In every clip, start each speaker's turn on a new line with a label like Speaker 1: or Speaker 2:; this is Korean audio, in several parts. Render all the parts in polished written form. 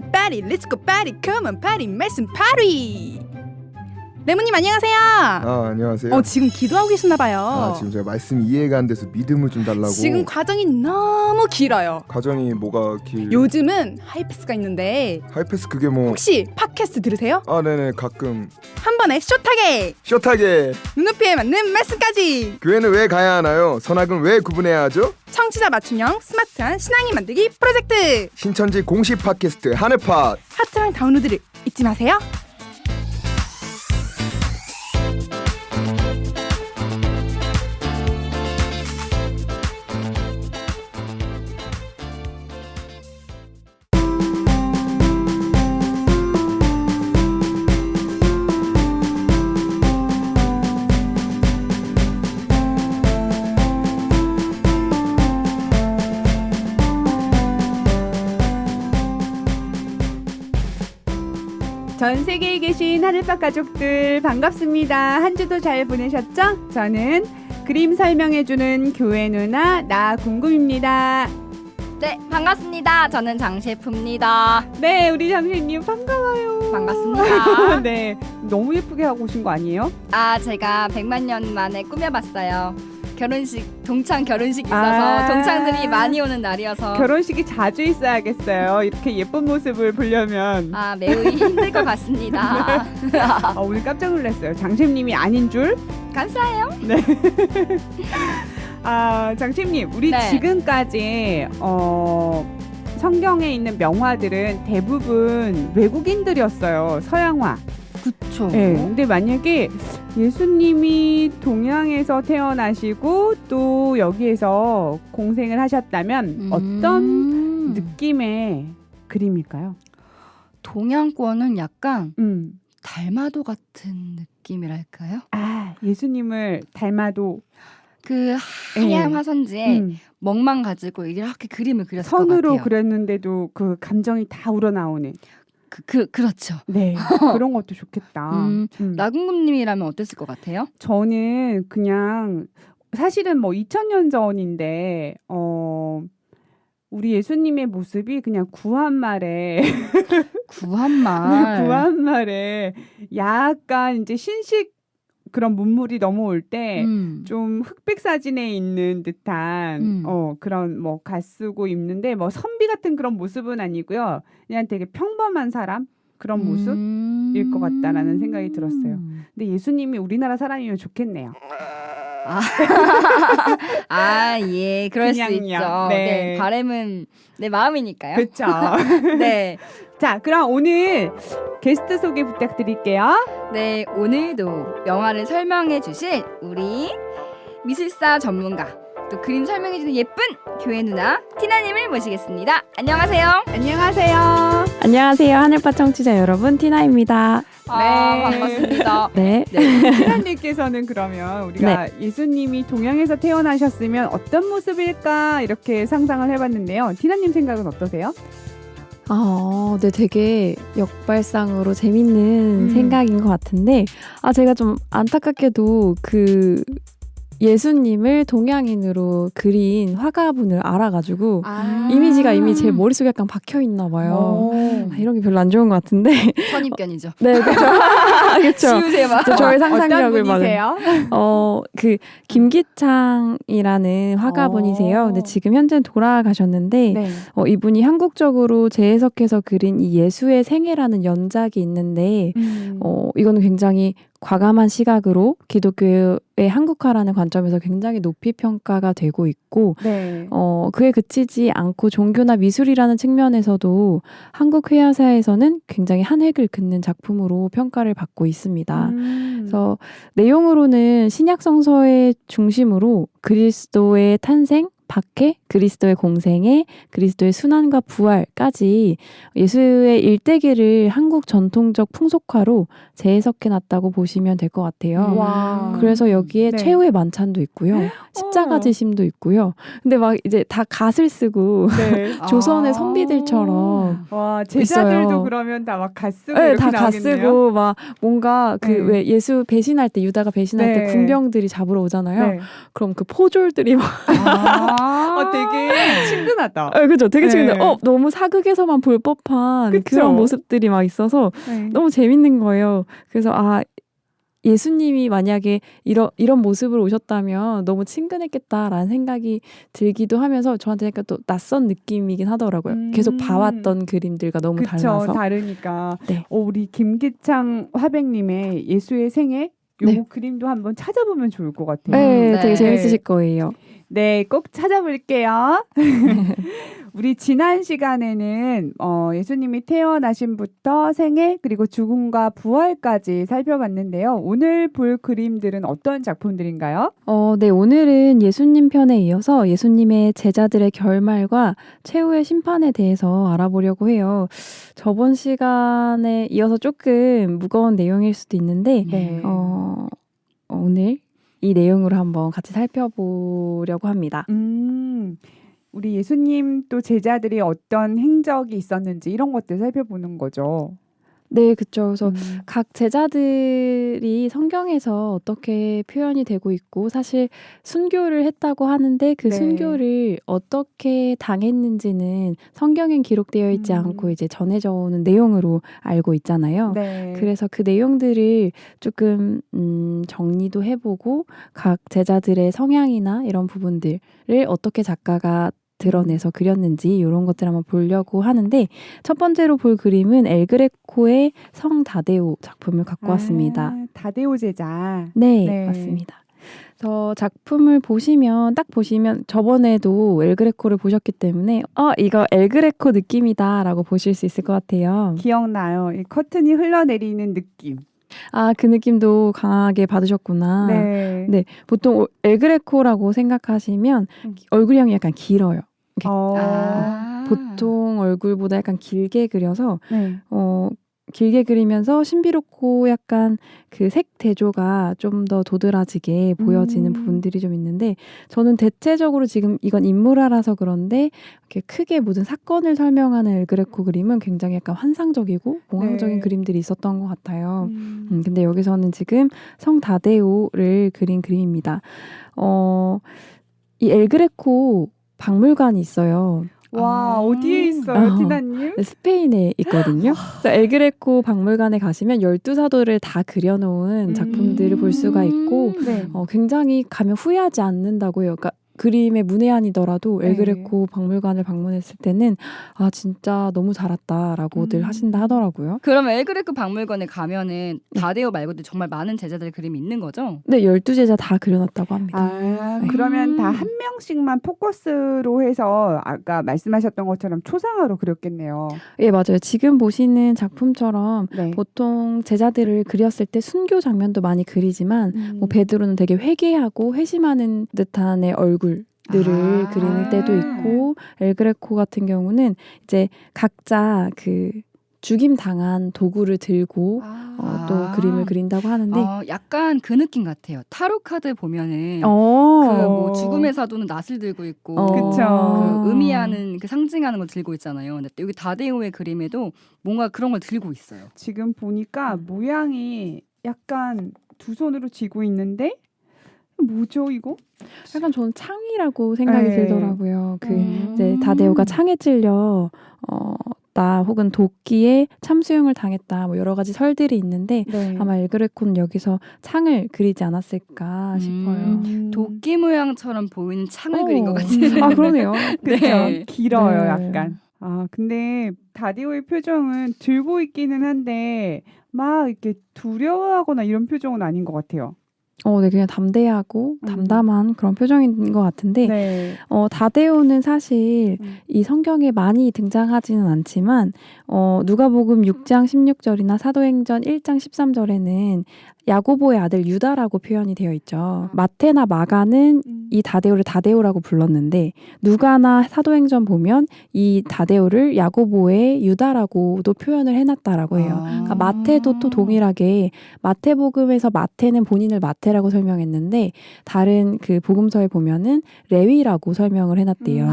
Speaker 1: 파리 렛츠고 파리 컴온 파리 말씀 파리. 레몬님 안녕하세요.
Speaker 2: 안녕하세요.
Speaker 1: 지금 기도하고 계시나봐요.
Speaker 2: 지금 제가 말씀이 이해가 안 돼서 믿음을 좀 달라고.
Speaker 1: 지금 과정이 너무 길어요.
Speaker 2: 과정이 뭐가
Speaker 1: 요즘은 하이패스가 있는데
Speaker 2: 하이패스 그게 뭐
Speaker 1: 혹시 팟캐스트 들으세요?
Speaker 2: 네네 가끔
Speaker 1: 한 번에 숏하게
Speaker 2: 숏하게
Speaker 1: 눈높이에 맞는 말씀까지.
Speaker 2: 교회는 왜 가야 하나요? 선악은 왜 구분해야 하죠?
Speaker 1: 청취자 맞춤형 스마트한 신앙이 만들기 프로젝트
Speaker 2: 신천지 공식 팟캐스트 하늘팟
Speaker 1: 하트랑 다운로드를 잊지 마세요.
Speaker 3: 전 세계에 계신 하늘밭 가족들 반갑습니다. 한 주도 잘 보내셨죠? 저는 그림 설명해주는 교회 누나 나궁금입니다.
Speaker 4: 네, 반갑습니다. 저는 장 셰프입니다.
Speaker 3: 네, 우리 장님 반가워요.
Speaker 4: 반갑습니다.
Speaker 3: 네, 너무 예쁘게 하고 오신 거 아니에요?
Speaker 4: 제가 100만 년 만에 꾸며봤어요. 동창 결혼식 있어서 동창들이 많이 오는 날이어서
Speaker 3: 결혼식이 자주 있어야겠어요. 이렇게 예쁜 모습을 보려면.
Speaker 4: 매우 힘들 것 같습니다.
Speaker 3: 오늘 깜짝 놀랐어요. 장셰프님이 아닌 줄.
Speaker 4: 감사해요.
Speaker 3: 네. 장셰프님, 우리
Speaker 4: 네.
Speaker 3: 지금까지 성경에 있는 명화들은 대부분 외국인들이었어요. 서양화.
Speaker 4: 그쵸.
Speaker 3: 네, 근데 만약에 예수님이 동양에서 태어나시고 또 여기에서 공생을 하셨다면 어떤 느낌의 그림일까요?
Speaker 4: 동양권은 약간 달마도 같은 느낌이랄까요?
Speaker 3: 예수님을 닮아도
Speaker 4: 그 하얀
Speaker 3: 네.
Speaker 4: 화선지에 멍만 가지고 이렇게 그림을 그렸을 것
Speaker 3: 선으로
Speaker 4: 같아요.
Speaker 3: 그렸는데도 그 감정이 다 우러나오는.
Speaker 4: 그렇죠.
Speaker 3: 네, 그런 것도 좋겠다.
Speaker 4: 나궁금님이라면 어땠을 것 같아요?
Speaker 3: 저는 그냥 사실은 뭐 2000년 전인데 우리 예수님의 모습이 그냥 구한말에 구한말에 약간 이제 신식 그런 문물이 넘어올 때 좀 흑백 사진에 있는 듯한 그런 뭐 갓 쓰고 입는데 뭐 선비 같은 그런 모습은 아니고요. 그냥 되게 평범한 사람 그런 모습일 것 같다라는 생각이 들었어요. 근데 예수님이 우리나라 사람이면 좋겠네요.
Speaker 4: 예, 그럴 수 있죠. 네, 바람은 내 마음이니까요.
Speaker 3: 그렇죠.
Speaker 4: 네.
Speaker 3: 자, 그럼 오늘 게스트 소개 부탁드릴게요.
Speaker 4: 네, 오늘도 영화를 설명해 주실 우리 미술사 전문가 또 그림 설명해 주는 예쁜 교회 누나 티나님을 모시겠습니다. 안녕하세요.
Speaker 3: 안녕하세요.
Speaker 5: 안녕하세요. 하늘밭 청취자 여러분, 티나입니다.
Speaker 4: 반갑습니다.
Speaker 5: 네.
Speaker 3: 티나님께서는 그러면 우리가
Speaker 5: 네.
Speaker 3: 예수님이 동양에서 태어나셨으면 어떤 모습일까 이렇게 상상을 해봤는데요. 티나님 생각은 어떠세요?
Speaker 5: 네, 되게 역발상으로 재밌는 생각인 것 같은데, 제가 좀 안타깝게도 그 예수님을 동양인으로 그린 화가분을 알아가지고 이미지가 이미 제 머릿속에 약간 박혀있나 봐요. 이런 게 별로 안 좋은 것 같은데.
Speaker 4: 선입견이죠.
Speaker 5: 네, 그렇죠. 그렇죠.
Speaker 4: 지우세요.
Speaker 5: 저의 상상력을
Speaker 3: 어떤 분이세요?
Speaker 5: 그 김기창이라는 화가분이세요. 근데 지금 현재는 돌아가셨는데
Speaker 3: 네.
Speaker 5: 이분이 한국적으로 재해석해서 그린 이 예수의 생애라는 연작이 있는데 이거는 굉장히 과감한 시각으로 기독교의 한국화라는 관점에서 굉장히 높이 평가가 되고 있고
Speaker 3: 네.
Speaker 5: 그에 그치지 않고 종교나 미술이라는 측면에서도 한국 회화사에서는 굉장히 한 획을 긋는 작품으로 평가를 받고 있습니다. 그래서 내용으로는 신약 성서의 중심으로 그리스도의 탄생, 박해, 그리스도의 공생애, 그리스도의 순환과 부활까지 예수의 일대기를 한국 전통적 풍속화로 재해석해놨다고 보시면 될 것 같아요.
Speaker 3: 와.
Speaker 5: 그래서 여기에
Speaker 3: 네.
Speaker 5: 최후의 만찬도 있고요. 십자가 지심도 있고요. 근데 막 이제 다 갓을 쓰고
Speaker 3: 네.
Speaker 5: 조선의 선비들처럼
Speaker 3: 와, 제자들도
Speaker 5: 있어요.
Speaker 3: 그러면 다 막 갓 쓰고
Speaker 5: 네,
Speaker 3: 이렇게
Speaker 5: 다 갓
Speaker 3: 나오겠네요.
Speaker 5: 쓰고 막 뭔가 그
Speaker 3: 네.
Speaker 5: 왜 예수 배신할 때 유다가 배신할
Speaker 3: 네.
Speaker 5: 때 군병들이 잡으러 오잖아요.
Speaker 3: 네.
Speaker 5: 그럼 그 포졸들이 막
Speaker 3: 되게 친근하다.
Speaker 5: 그죠. 되게 지금
Speaker 3: 네.
Speaker 5: 너무 사극에서만 볼 법한
Speaker 3: 그쵸?
Speaker 5: 그런 모습들이 막 있어서
Speaker 3: 네.
Speaker 5: 너무 재밌는 거예요. 그래서 예수님이 만약에 이런 모습으로 오셨다면 너무 친근했겠다라는 생각이 들기도 하면서 저한테 약간 또 낯선 느낌이긴 하더라고요. 계속 봐왔던 그림들과 너무
Speaker 3: 그쵸,
Speaker 5: 달라서.
Speaker 3: 다르니까.
Speaker 5: 네.
Speaker 3: 우리 김기창 화백님의 예수의 생애 요
Speaker 5: 네.
Speaker 3: 그림도 한번 찾아보면 좋을 것 같아요.
Speaker 5: 네,
Speaker 4: 네.
Speaker 5: 되게 재밌으실 거예요.
Speaker 3: 네, 꼭 찾아볼게요. 우리 지난 시간에는 예수님이 태어나심부터 생애 그리고 죽음과 부활까지 살펴봤는데요. 오늘 볼 그림들은 어떤 작품들인가요?
Speaker 5: 네, 오늘은 예수님 편에 이어서 예수님의 제자들의 결말과 최후의 심판에 대해서 알아보려고 해요. 저번 시간에 이어서 조금 무거운 내용일 수도 있는데
Speaker 3: 네.
Speaker 5: 오늘 이 내용으로 한번 같이 살펴보려고 합니다.
Speaker 3: 우리 예수님 또 제자들이 어떤 행적이 있었는지 이런 것들 살펴보는 거죠.
Speaker 5: 네, 그렇죠. 그래서 각 제자들이 성경에서 어떻게 표현이 되고 있고 사실 순교를 했다고 하는데 그
Speaker 3: 네.
Speaker 5: 순교를 어떻게 당했는지는 성경엔 기록되어 있지 않고 이제 전해져 오는 내용으로 알고 있잖아요.
Speaker 3: 네.
Speaker 5: 그래서 그 내용들을 조금 정리도 해보고 각 제자들의 성향이나 이런 부분들을 어떻게 작가가 드러내서 그렸는지 이런 것들 한번 보려고 하는데 첫 번째로 볼 그림은 엘그레코의 성 다데오 작품을 갖고 왔습니다.
Speaker 3: 다데오 제자.
Speaker 5: 네,
Speaker 3: 네.
Speaker 5: 맞습니다. 그래서 작품을 딱 보시면 저번에도 엘그레코를 보셨기 때문에 이거 엘그레코 느낌이다라고 보실 수 있을 것 같아요.
Speaker 3: 기억나요. 이 커튼이 흘러내리는 느낌.
Speaker 5: 그 느낌도 강하게 받으셨구나.
Speaker 3: 네.
Speaker 5: 네, 보통 엘그레코라고 생각하시면 얼굴형이 약간 길어요. 보통 얼굴보다 약간 길게 그려서
Speaker 3: 네.
Speaker 5: 길게 그리면서 신비롭고 약간 그 색 대조가 좀 더 도드라지게 보여지는 부분들이 좀 있는데 저는 대체적으로 지금 이건 인물화라서 그런데 이렇게 크게 모든 사건을 설명하는 엘그레코 그림은 굉장히 약간 환상적이고 몽환적인
Speaker 3: 네.
Speaker 5: 그림들이 있었던 것 같아요. 근데 여기서는 지금 성 다데오를 그린 그림입니다. 이 엘그레코 박물관이 있어요.
Speaker 3: 와, 어디에 있어요, 티나님?
Speaker 5: 스페인에 있거든요. 그래서 엘그레코 박물관에 가시면 12사도를 다 그려놓은 작품들을 볼 수가 있고
Speaker 3: 네.
Speaker 5: 굉장히 가면 후회하지 않는다고 해요. 그러니까 그림의 문외한이더라도 엘그레코 박물관을 방문했을 때는 진짜 너무 잘 왔다라고들 하신다 하더라고요.
Speaker 4: 그러면 엘그레코 박물관에 가면은 다데오 말고도 정말 많은 제자들 그림이 있는 거죠?
Speaker 5: 네, 12제자 다 그려놨다고 합니다. 네.
Speaker 3: 그러면 다 한 명씩만 포커스로 해서 아까 말씀하셨던 것처럼 초상화로 그렸겠네요.
Speaker 5: 예, 맞아요. 지금 보시는 작품처럼
Speaker 3: 네.
Speaker 5: 보통 제자들을 그렸을 때 순교 장면도 많이 그리지만 뭐 베드로는 되게 회개하고 회심하는 듯한의 얼굴들을 그리는 때도 있고 엘그레코 같은 경우는 이제 각자 그 죽임 당한 도구를 들고 또 그림을 그린다고 하는데
Speaker 4: 약간 그 느낌 같아요. 타로 카드 보면은 그 뭐 죽음의 사도는 낫을 들고 있고
Speaker 3: 그쵸.
Speaker 4: 그 의미하는 그 상징하는 걸 들고 있잖아요. 근데 여기 다데오의 그림에도 뭔가 그런 걸 들고 있어요.
Speaker 3: 지금 보니까 모양이 약간 두 손으로 쥐고 있는데 뭐죠 이거?
Speaker 5: 약간 저는 창이라고 생각이
Speaker 3: 네.
Speaker 5: 들더라고요. 이제 다데오가 창에 찔려 혹은 도끼에 참수형을 당했다 뭐 여러 가지 설들이 있는데
Speaker 3: 네.
Speaker 5: 아마 엘그레코는 여기서 창을 그리지 않았을까 싶어요.
Speaker 4: 도끼 모양처럼 보이는 창을 그린 것 같아요.
Speaker 5: 그러네요.
Speaker 3: 그렇죠.
Speaker 4: 네.
Speaker 3: 길어요,
Speaker 5: 네.
Speaker 3: 약간. 근데 다데오의 표정은 들고 있기는 한데 막 이렇게 두려워하거나 이런 표정은 아닌 것 같아요.
Speaker 5: 네, 그냥 담대하고 담담한 그런 표정인 것 같은데
Speaker 3: 네.
Speaker 5: 다데오는 사실 이 성경에 많이 등장하지는 않지만 누가복음 6장 16절이나 사도행전 1장 13절에는 야고보의 아들 유다라고 표현이 되어 있죠. 마태나 마가는 이 다데오를 다데오라고 불렀는데 누가나 사도행전 보면 이 다데오를 야고보의 유다라고도 표현을 해놨다라고 해요. 그러니까 마태도 또 동일하게 마태복음에서 마태는 본인을 마태라고 설명했는데 다른 그 복음서에 보면은 레위라고 설명을 해놨대요.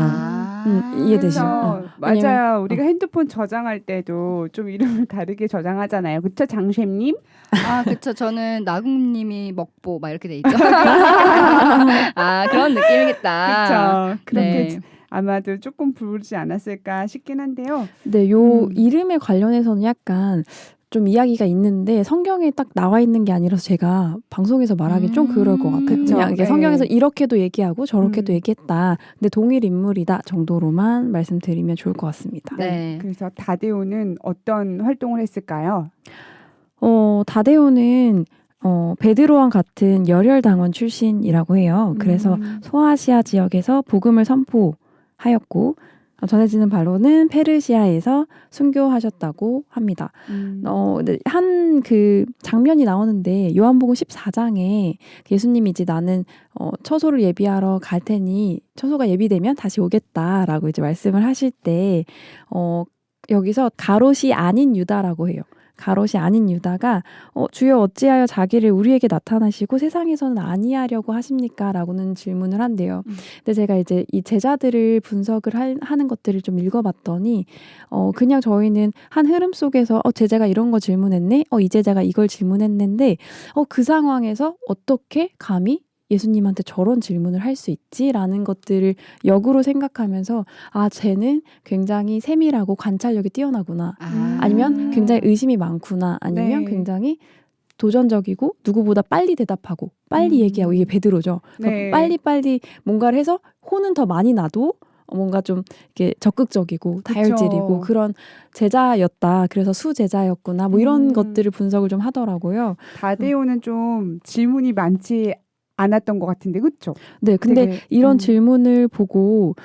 Speaker 5: 이해되시죠?
Speaker 3: 그래서
Speaker 5: 왜냐면-
Speaker 3: 맞아요. 우리가 핸드폰 저장할 때도 좀 이름을 다르게 저장하잖아요. 그쵸, 장셰님?
Speaker 4: 아, 그쵸. 저는 나국님이 먹보 막 이렇게 돼 있죠. 아, 그런 느낌이겠다.
Speaker 3: 그쵸. 그렇게
Speaker 4: 네.
Speaker 3: 아마도 조금 부르지 않았을까 싶긴 한데요.
Speaker 5: 네, 요
Speaker 3: 음.
Speaker 5: 이름에 관련해서는 약간 좀 이야기가 있는데 성경에 딱 나와 있는 게 아니라서 제가 방송에서 말하기 좀 그럴 것 같아요.
Speaker 3: 그쵸.
Speaker 5: 그냥 이게
Speaker 3: 네.
Speaker 5: 성경에서 이렇게도 얘기하고 저렇게도
Speaker 3: 음.
Speaker 5: 얘기했다. 근데 동일 인물이다 정도로만 말씀드리면 좋을 것 같습니다.
Speaker 4: 네.
Speaker 3: 그래서 다데오는 어떤 활동을 했을까요?
Speaker 5: 다데오는 베드로와 같은 열혈당원 출신이라고 해요. 그래서 소아시아 지역에서 복음을 선포하였고 전해지는 바로는 페르시아에서 순교하셨다고 합니다. 네, 한 그 장면이 나오는데 요한복음 14장에 예수님이 이제 나는 처소를 예비하러 갈 테니 처소가 예비되면 다시 오겠다라고 이제 말씀을 하실 때 여기서 가롯이 아닌 유다라고 해요. 가롯이 아닌 유다가 주여 어찌하여 자기를 우리에게 나타나시고 세상에서는 아니하려고 하십니까? 라고는 질문을 한대요. 근데 제가 이제 이 제자들을 분석을 하는 것들을 좀 읽어봤더니 그냥 저희는 한 흐름 속에서 제자가 이런 거 질문했네? 이 제자가 이걸 질문했는데 그 상황에서 어떻게 감히 예수님한테 저런 질문을 할 수 있지라는 것들을 역으로 생각하면서 쟤는 굉장히 세밀하고 관찰력이 뛰어나구나. 아니면 굉장히 의심이 많구나. 아니면
Speaker 3: 네.
Speaker 5: 굉장히 도전적이고 누구보다 빨리 대답하고 빨리 얘기하고 이게 베드로죠.
Speaker 3: 네.
Speaker 5: 빨리 뭔가를 해서 혼은 더 많이 나도 뭔가 좀 이렇게 적극적이고 다혈질이고 그런 제자였다. 그래서 수제자였구나. 뭐 이런 것들을 분석을 좀 하더라고요.
Speaker 3: 다데오는 좀 질문이 많지 않았던 것 같은데, 그렇죠?
Speaker 5: 네, 근데
Speaker 3: 되게,
Speaker 5: 이런 질문을 보고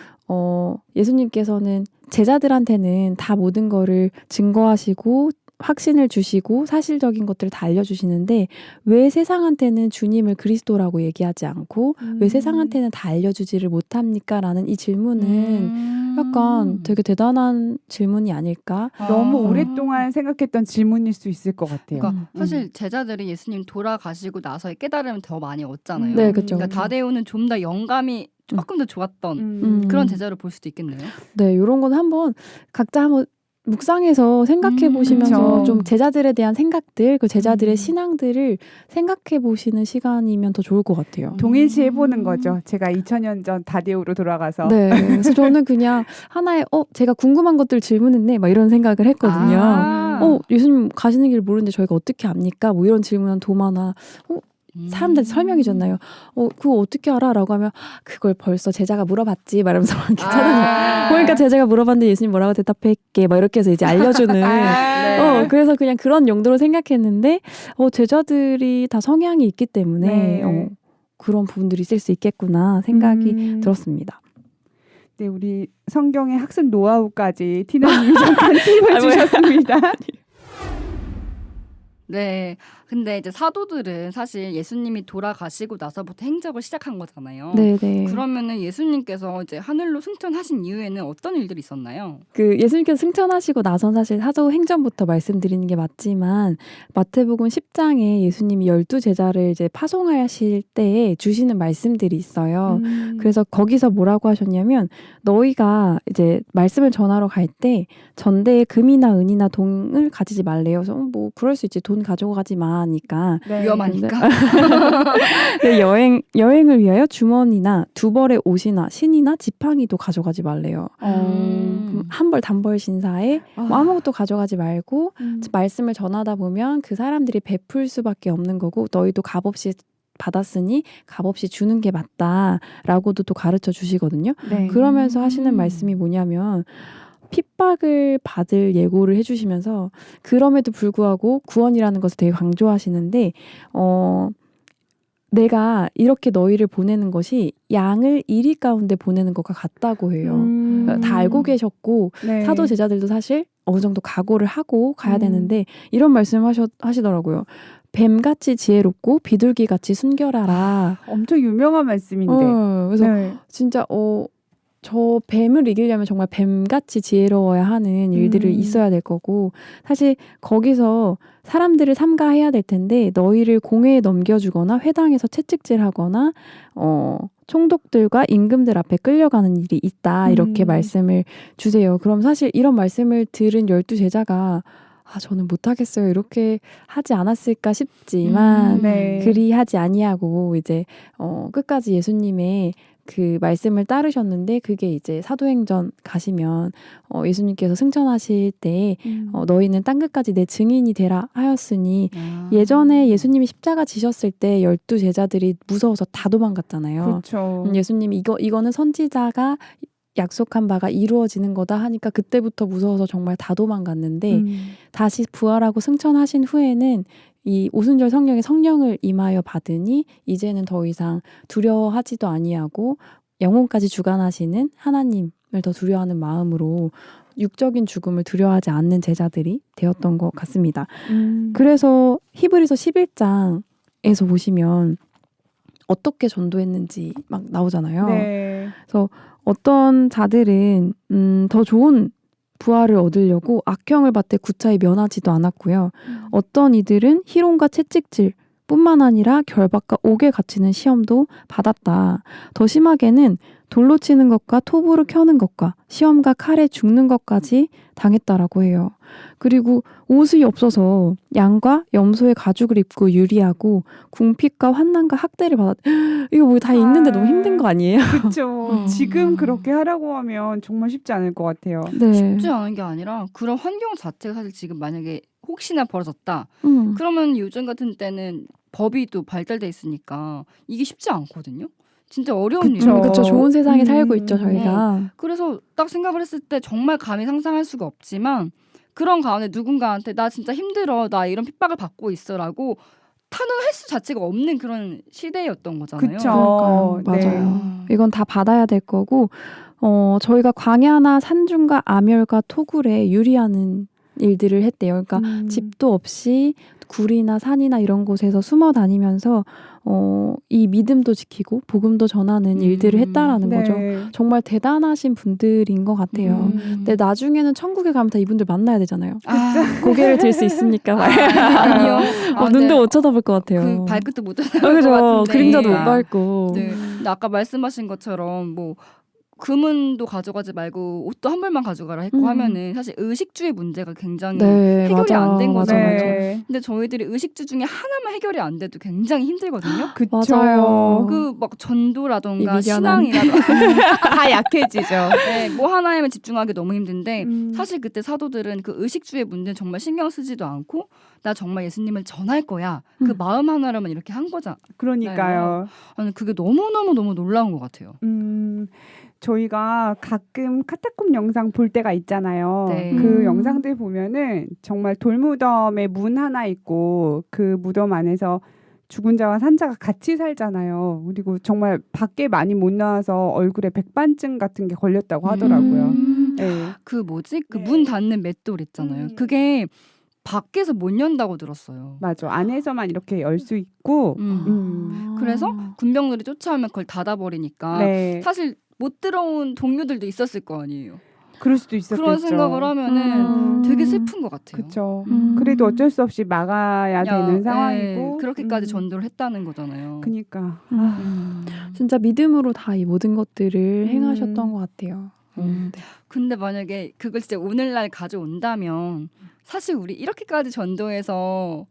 Speaker 5: 예수님께서는 제자들한테는 다 모든 거를 증거하시고 확신을 주시고 사실적인 것들을 다 알려주시는데 왜 세상한테는 주님을 그리스도라고 얘기하지 않고 왜 세상한테는 다 알려주지를 못합니까? 라는 이 질문은 약간 되게 대단한 질문이 아닐까?
Speaker 3: 너무 오랫동안 생각했던 질문일 수 있을 것 같아요.
Speaker 4: 그러니까 사실 제자들이 예수님 돌아가시고 나서의 깨달음을 더 많이 얻잖아요.
Speaker 5: 네, 그쵸.
Speaker 4: 그러니까 다데오는 좀 더 영감이 조금 더 좋았던
Speaker 3: 음.
Speaker 4: 그런 제자로 볼 수도 있겠네요.
Speaker 5: 네, 이런 건 한번 각자 한번 묵상해서 생각해 보시면서
Speaker 3: 그쵸.
Speaker 5: 좀 제자들에 대한 생각들, 그 제자들의 신앙들을 생각해 보시는 시간이면 더 좋을 것 같아요.
Speaker 3: 동일시 해보는 거죠. 제가 2000년 전 다데오로 돌아가서.
Speaker 5: 네, 그래서 저는 그냥 하나의 제가 궁금한 것들 질문했네, 막 이런 생각을 했거든요. 예수님 가시는 길 모르는데 저희가 어떻게 압니까? 뭐 이런 질문한 도마나 사람들한테 설명해 줬나요? 그거 어떻게 알아? 라고 하면 그걸 벌써 제자가 물어봤지 말하면서 막 이렇게 찾아내요. 그러니까 제자가 물어봤는데 예수님 뭐라고 대답했게 막 이렇게 해서 이제 알려주는
Speaker 4: 네.
Speaker 5: 그래서 그냥 그런 용도로 생각했는데 제자들이 다 성향이 있기 때문에
Speaker 3: 네.
Speaker 5: 그런 부분들이 있을 수 있겠구나 생각이 들었습니다.
Speaker 3: 네, 우리 성경의 학습 노하우까지 티나님이 잠깐 팁을 주셨습니다.
Speaker 4: 네. 근데 이제 사도들은 사실 예수님이 돌아가시고 나서부터 행적을 시작한 거잖아요.
Speaker 5: 네네.
Speaker 4: 그러면은 예수님께서 이제 하늘로 승천하신 이후에는 어떤 일들이 있었나요?
Speaker 5: 그 예수님께서 승천하시고 나선 사실 사도행전부터 말씀드리는 게 맞지만 마태복음 10장에 예수님이 12제자를 이제 파송하실 때에 주시는 말씀들이 있어요. 그래서 거기서 뭐라고 하셨냐면 너희가 이제 말씀을 전하러 갈 때 전대에 금이나 은이나 동을 가지지 말래요. 그래서 뭐 그럴 수 있지. 돈 가지고 가지 마니까.
Speaker 3: 네.
Speaker 4: 위험하니까.
Speaker 5: 네, 여행을 위하여 주머니나 두 벌의 옷이나 신이나 지팡이도 가져가지 말래요. 한 벌 단벌 신사에 뭐 아무것도 가져가지 말고 말씀을 전하다 보면 그 사람들이 베풀 수밖에 없는 거고 너희도 값없이 받았으니 값없이 주는 게 맞다라고도 또 가르쳐 주시거든요.
Speaker 3: 네.
Speaker 5: 그러면서 하시는 말씀이 뭐냐면 핍박을 받을 예고를 해주시면서 그럼에도 불구하고 구원이라는 것을 되게 강조하시는데 내가 이렇게 너희를 보내는 것이 양을 이리 가운데 보내는 것과 같다고 해요. 다 알고 계셨고
Speaker 3: 네.
Speaker 5: 사도 제자들도 사실 어느 정도 각오를 하고 가야 되는데 이런 말씀 하시더라고요. 뱀같이 지혜롭고 비둘기같이 순결하라.
Speaker 3: 엄청 유명한 말씀인데.
Speaker 5: 그래서
Speaker 3: 네.
Speaker 5: 진짜 저 뱀을 이기려면 정말 뱀같이 지혜로워야 하는 일들이 있어야 될 거고 사실 거기서 사람들을 삼가해야 될 텐데 너희를 공회에 넘겨주거나 회당에서 채찍질하거나 총독들과 임금들 앞에 끌려가는 일이 있다 이렇게 말씀을 주세요. 그럼 사실 이런 말씀을 들은 12제자가 저는 못하겠어요 이렇게 하지 않았을까 싶지만
Speaker 3: 네.
Speaker 5: 그리 하지 아니하고 이제 끝까지 예수님의 그 말씀을 따르셨는데 그게 이제 사도행전 가시면 예수님께서 승천하실 때 너희는 땅끝까지 내 증인이 되라 하였으니 예전에 예수님이 십자가 지셨을 때 12제자들이 무서워서 다 도망갔잖아요.
Speaker 3: 그렇죠.
Speaker 5: 예수님이 이거는 선지자가 약속한 바가 이루어지는 거다 하니까 그때부터 무서워서 정말 다 도망갔는데 다시 부활하고 승천하신 후에는 이 오순절 성령의 성령을 임하여 받으니 이제는 더 이상 두려워하지도 아니하고 영혼까지 주관하시는 하나님을 더 두려워하는 마음으로 육적인 죽음을 두려워하지 않는 제자들이 되었던 것 같습니다. 그래서 히브리서 11장에서 보시면 어떻게 전도했는지 막 나오잖아요.
Speaker 3: 네.
Speaker 5: 그래서 어떤 자들은 더 좋은 부활을 얻으려고 악형을 받되 구차히 면하지도 않았고요. 어떤 이들은 희롱과 채찍질 뿐만 아니라 결박과 옥에 갇히는 시험도 받았다. 더 심하게는 돌로 치는 것과 톱으로 켜는 것과 시험과 칼에 죽는 것까지 당했다라고 해요. 그리고 옷이 없어서 양과 염소의 가죽을 입고 유리하고 궁핍과 환난과 학대를 이거 뭐 다 읽는데 너무 힘든 거 아니에요?
Speaker 3: 그렇죠. 지금 그렇게 하라고 하면 정말 쉽지 않을 것 같아요.
Speaker 5: 네.
Speaker 4: 쉽지 않은 게 아니라 그런 환경 자체가 사실 지금 만약에 혹시나 벌어졌다. 그러면 요즘 같은 때는 법이 또 발달돼 있으니까 이게 쉽지 않거든요. 진짜 어려운 일이에요.
Speaker 5: 그렇죠. 좋은 세상에 살고 있죠, 저희가.
Speaker 4: 그래서 딱 생각을 했을 때 정말 감히 상상할 수가 없지만 그런 가운데 누군가한테 나 진짜 힘들어, 나 이런 핍박을 받고 있어라고 탄원할 수 자체가 없는 그런 시대였던 거잖아요.
Speaker 3: 그렇죠.
Speaker 5: 맞아요. 이건 다 받아야 될 거고 저희가 광야나 산중과 암열과 토굴에 유리하는 일들을 했대요. 그러니까 집도 없이 굴이나 산이나 이런 곳에서 숨어 다니면서 이 믿음도 지키고 복음도 전하는 일들을 했다라는 거죠. 정말 대단하신 분들인 것 같아요. 근데 나중에는 천국에 가면 다 이분들 만나야 되잖아요. 고개를 들 수 있습니까?
Speaker 4: 아니요.
Speaker 5: 눈도 못 쳐다볼 것 같아요.
Speaker 4: 그 발끝도 못 쳐다볼
Speaker 5: 그죠.
Speaker 4: 것 같은데.
Speaker 5: 그림자도 못 밟고.
Speaker 4: 네. 근데 아까 말씀하신 것처럼 뭐 금은도 가져가지 말고 옷도 한 벌만 가져가라 했고 하면은 사실 의식주의 문제가 굉장히 해결이 안 된 거잖아요.
Speaker 3: 네.
Speaker 4: 근데 저희들이 의식주 중에 하나만 해결이 안 돼도 굉장히 힘들거든요.
Speaker 3: 그렇죠.
Speaker 4: 그 막 전도라던가
Speaker 5: 이
Speaker 4: 신앙이라던가
Speaker 3: 다 약해지죠.
Speaker 4: 네, 뭐 하나에만 집중하기 너무 힘든데 사실 그때 사도들은 그 의식주의 문제는 정말 신경 쓰지도 않고 나 정말 예수님을 전할 거야. 그 마음 하나로만 이렇게 한 거잖아요.
Speaker 3: 그러니까요.
Speaker 4: 아니 그게 너무 놀라운 것 같아요.
Speaker 3: 저희가 가끔 카타콤 영상 볼 때가 있잖아요.
Speaker 4: 네.
Speaker 3: 그 영상들 보면은 정말 돌무덤에 문 하나 있고 그 무덤 안에서 죽은 자와 산자가 같이 살잖아요. 그리고 정말 밖에 많이 못 나와서 얼굴에 백반증 같은 게 걸렸다고 하더라고요. 네.
Speaker 4: 그 뭐지? 그
Speaker 3: 네.
Speaker 4: 문 닫는 맷돌 있잖아요. 그게 밖에서 못 연다고 들었어요.
Speaker 3: 맞아. 안에서만 이렇게 열 수 있고.
Speaker 4: 그래서 군병들이 쫓아오면 그걸 닫아버리니까
Speaker 3: 네.
Speaker 4: 사실 못 들어온 동료들도 있었을 거 아니에요.
Speaker 3: 그럴 수도 있었겠죠.
Speaker 4: 그런 생각을 하면은 되게 슬픈 것 같아요.
Speaker 3: 그렇죠. 그래도 어쩔 수 없이 막아야 되는 상황이고
Speaker 4: 그렇게까지 전도를 했다는 거잖아요.
Speaker 3: 그니까
Speaker 5: 진짜 믿음으로 다 이 모든 것들을 행하셨던 것 같아요. 네.
Speaker 4: 근데 만약에 그걸 진짜 오늘날 가져온다면 사실 우리 이렇게까지 전도해서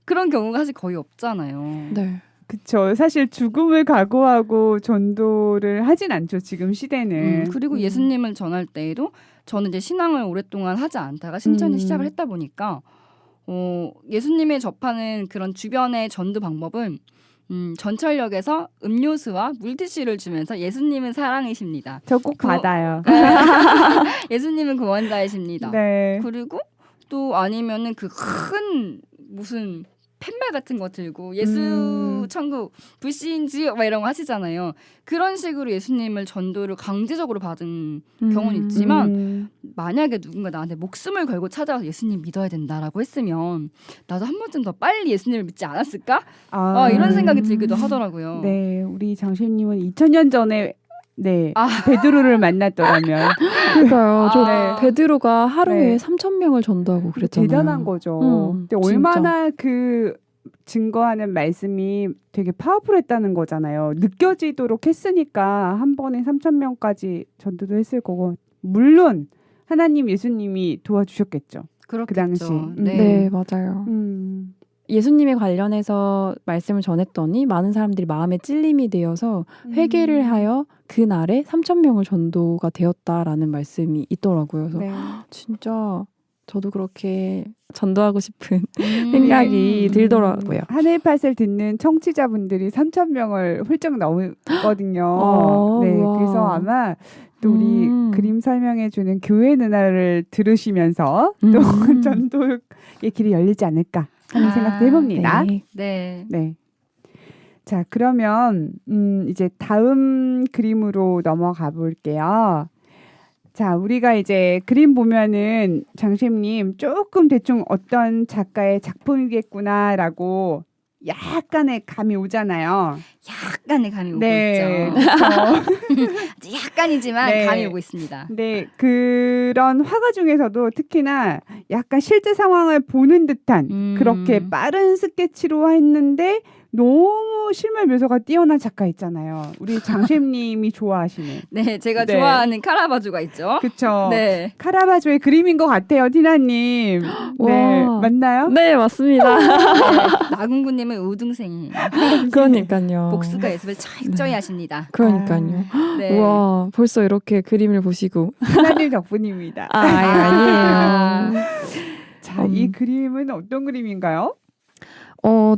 Speaker 4: 그런 경우가 사실 거의 없잖아요.
Speaker 5: 네.
Speaker 3: 그쵸. 사실 죽음을 각오하고 전도를 하진 않죠. 지금 시대는.
Speaker 4: 그리고 예수님을 전할 때에도 저는 이제 신앙을 오랫동안 하지 않다가 신천지 시작을 했다 보니까 예수님의 접하는 그런 주변의 전도 방법은 전철역에서 음료수와 물티슈를 주면서 예수님은 사랑이십니다.
Speaker 3: 저 꼭 받아요.
Speaker 4: 예수님은 구원자이십니다.
Speaker 3: 네.
Speaker 4: 그리고 또 아니면은 그 큰 무슨 팻말 같은 거 들고 예수 천국 불신지 막 이런 거 하시잖아요. 그런 식으로 예수님을 전도를 강제적으로 받은 경우는 있지만 만약에 누군가 나한테 목숨을 걸고 찾아와서 예수님 믿어야 된다라고 했으면 나도 한 번쯤 더 빨리 예수님을 믿지 않았을까? 이런 생각이 들기도 하더라고요.
Speaker 3: 네, 우리 장신님은 2000년 전에 베드로를 만났더라면
Speaker 5: 그러니까요. 저
Speaker 3: 네.
Speaker 5: 베드로가 하루에
Speaker 3: 네.
Speaker 5: 3,000명을 전도하고 그랬잖아요.
Speaker 3: 대단한 거죠. 근데
Speaker 5: 진짜.
Speaker 3: 얼마나 그 증거하는 말씀이 되게 파워풀했다는 거잖아요. 느껴지도록 했으니까 한 번에 3,000명까지 전도도 했을 거고 물론 하나님 예수님이 도와주셨겠죠.
Speaker 4: 그렇겠죠.
Speaker 3: 그 당시.
Speaker 5: 네, 맞아요. 예수님에 관련해서 말씀을 전했더니 많은 사람들이 마음에 찔림이 되어서 회개를 하여 그날에 3,000명을 전도가 되었다라는 말씀이 있더라고요. 그래서
Speaker 3: 네.
Speaker 5: 진짜 저도 그렇게 전도하고 싶은 생각이 들더라고요.
Speaker 3: 하늘팟을 듣는 청취자분들이 3,000명을 훌쩍 넘거든요. 네,
Speaker 5: 와.
Speaker 3: 그래서 아마 또 우리 그림 설명해주는 교회 누나를 들으시면서 또 전도의 길이 열리지 않을까 하는 생각도 해봅니다.
Speaker 5: 네.
Speaker 4: 네.
Speaker 3: 네. 자, 그러면 이제 다음 그림으로 넘어가 볼게요. 자, 우리가 이제 그림 보면은 장셰님 조금 대충 어떤 작가의 작품이겠구나라고 약간의 감이 오잖아요.
Speaker 4: 약간의 감이 오고
Speaker 3: 네,
Speaker 4: 있죠.
Speaker 3: 그렇죠.
Speaker 4: 약간이지만
Speaker 3: 네.
Speaker 4: 감이 오고 있습니다.
Speaker 3: 네, 그런 화가 중에서도 특히나 약간 실제 상황을 보는 듯한 그렇게 빠른 스케치로 했는데 너무 실물 묘사가 뛰어난 작가 있잖아요. 우리 장셰님이 좋아하시는.
Speaker 4: 네, 제가
Speaker 3: 네.
Speaker 4: 좋아하는 카라바조가 있죠.
Speaker 3: 그쵸.
Speaker 4: 네.
Speaker 3: 카라바조의 그림인 것 같아요, 티나님. 네,
Speaker 5: 와.
Speaker 3: 맞나요?
Speaker 5: 네, 맞습니다.
Speaker 4: 나군구님은 우등생이에요.
Speaker 5: 그러니까요.
Speaker 4: 복수가 예습을 철저히 하십니다.
Speaker 5: 그러니까요.
Speaker 4: 네.
Speaker 5: 우와, 벌써 이렇게 그림을 보시고.
Speaker 3: 티나님 덕분입니다.
Speaker 5: 아니에요.
Speaker 3: 자, 이 그림은 어떤 그림인가요?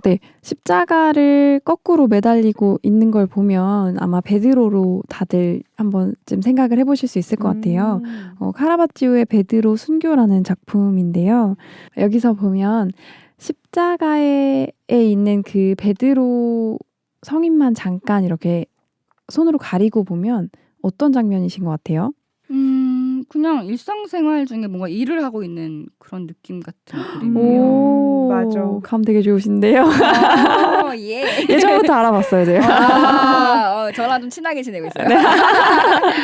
Speaker 5: 네. 십자가를 거꾸로 매달리고 있는 걸 보면 아마 베드로로 다들 한번쯤 생각을 해보실 수 있을 것 같아요. 카라바치오의 베드로 순교라는 작품인데요. 여기서 보면 십자가에 있는 그 베드로 성인만 잠깐 이렇게 손으로 가리고 보면 어떤 장면이신 것 같아요?
Speaker 4: 그냥 일상생활 중에 뭔가 일을 하고 있는 그런 느낌 같은 그림이에요.
Speaker 5: 오,
Speaker 3: 맞아.
Speaker 5: 감 되게 좋으신데요.
Speaker 4: 예.
Speaker 5: 예전부터 알아봤어요, 제가.
Speaker 4: 저랑 좀 친하게 지내고 있어요.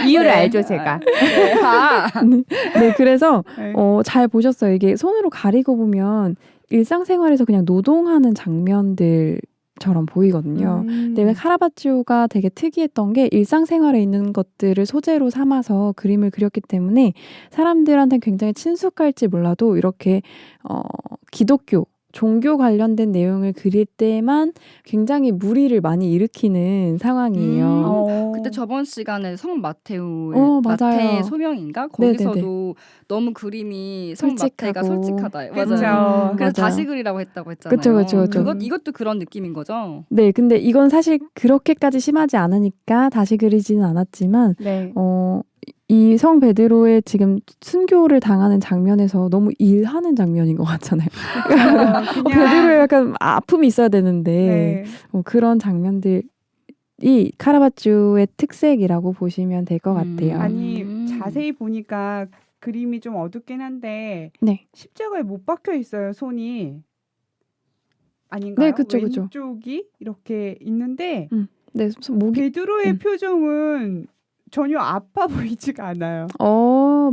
Speaker 3: 이유를
Speaker 4: 네.
Speaker 3: 알죠, 제가.
Speaker 4: 네.
Speaker 5: 네, 그래서
Speaker 3: 네.
Speaker 5: 잘 보셨어요. 이게 손으로 가리고 보면 일상생활에서 그냥 노동하는 장면들처럼 보이거든요. 근데 왜 카라바치오가 되게 특이했던 게 일상생활에 있는 것들을 소재로 삼아서 그림을 그렸기 때문에 사람들한테는 굉장히 친숙할지 몰라도 이렇게 기독교 종교 관련된 내용을 그릴 때만 굉장히 무리를 많이 일으키는 상황이에요.
Speaker 4: 그때 저번 시간에 성 마테오의
Speaker 5: 맞아요.
Speaker 4: 마테의 소명인가?
Speaker 5: 네네네.
Speaker 4: 거기서도 너무 그림이 성 마테가
Speaker 5: 솔직하고.
Speaker 4: 솔직하다.
Speaker 3: 그렇죠.
Speaker 4: 맞아요. 그래서
Speaker 5: 맞아요.
Speaker 4: 다시 그리라고 했다고 했잖아요.
Speaker 5: 그쵸.
Speaker 4: 이것도 그런 느낌인 거죠.
Speaker 5: 네, 근데 이건 사실 그렇게까지 심하지 않으니까 다시 그리지는 않았지만
Speaker 3: 네.
Speaker 5: 이 성 베드로의 지금 순교를 당하는 장면에서 너무 일하는 장면인 것 같잖아요. 베드로에 약간 아픔이 있어야 되는데
Speaker 3: 네.
Speaker 5: 그런 장면들이 카라바치오의 특색이라고 보시면 될 것 같아요.
Speaker 3: 아니, 자세히 보니까 그림이 좀 어둡긴 한데
Speaker 5: 네.
Speaker 3: 십자가에 못 박혀 있어요, 손이. 아닌가요?
Speaker 5: 네, 그쵸.
Speaker 3: 왼쪽이 이렇게 있는데
Speaker 5: 네, 목이
Speaker 3: 베드로의 표정은 전혀 아파 보이지가 않아요.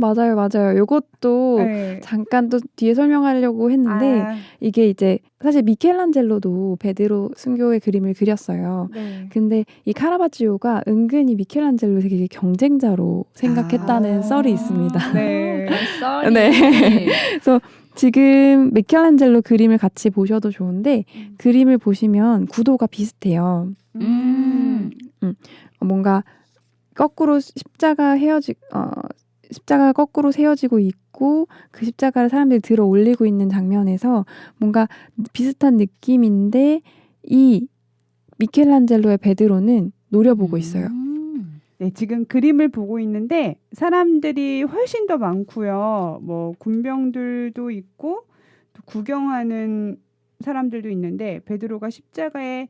Speaker 5: 맞아요. 요것도
Speaker 3: 네.
Speaker 5: 잠깐 또 뒤에 설명하려고 했는데 이게 이제 사실 미켈란젤로도 베드로 순교의 그림을 그렸어요.
Speaker 3: 네.
Speaker 5: 근데 이 카라바치오가 은근히 미켈란젤로 되게 경쟁자로 생각했다는 썰이 있습니다.
Speaker 3: 네.
Speaker 4: 썰이.
Speaker 5: 네. 그래서 지금 미켈란젤로 그림을 같이 보셔도 좋은데 그림을 보시면 구도가 비슷해요. 뭔가 거꾸로 십자가가 거꾸로 세워지고 있고 그 십자가를 사람들이 들어 올리고 있는 장면에서 뭔가 비슷한 느낌인데 이 미켈란젤로의 베드로는 노려보고 있어요.
Speaker 3: 네, 지금 그림을 보고 있는데 사람들이 훨씬 더 많고요. 뭐 군병들도 있고 또 구경하는 사람들도 있는데 베드로가 십자가에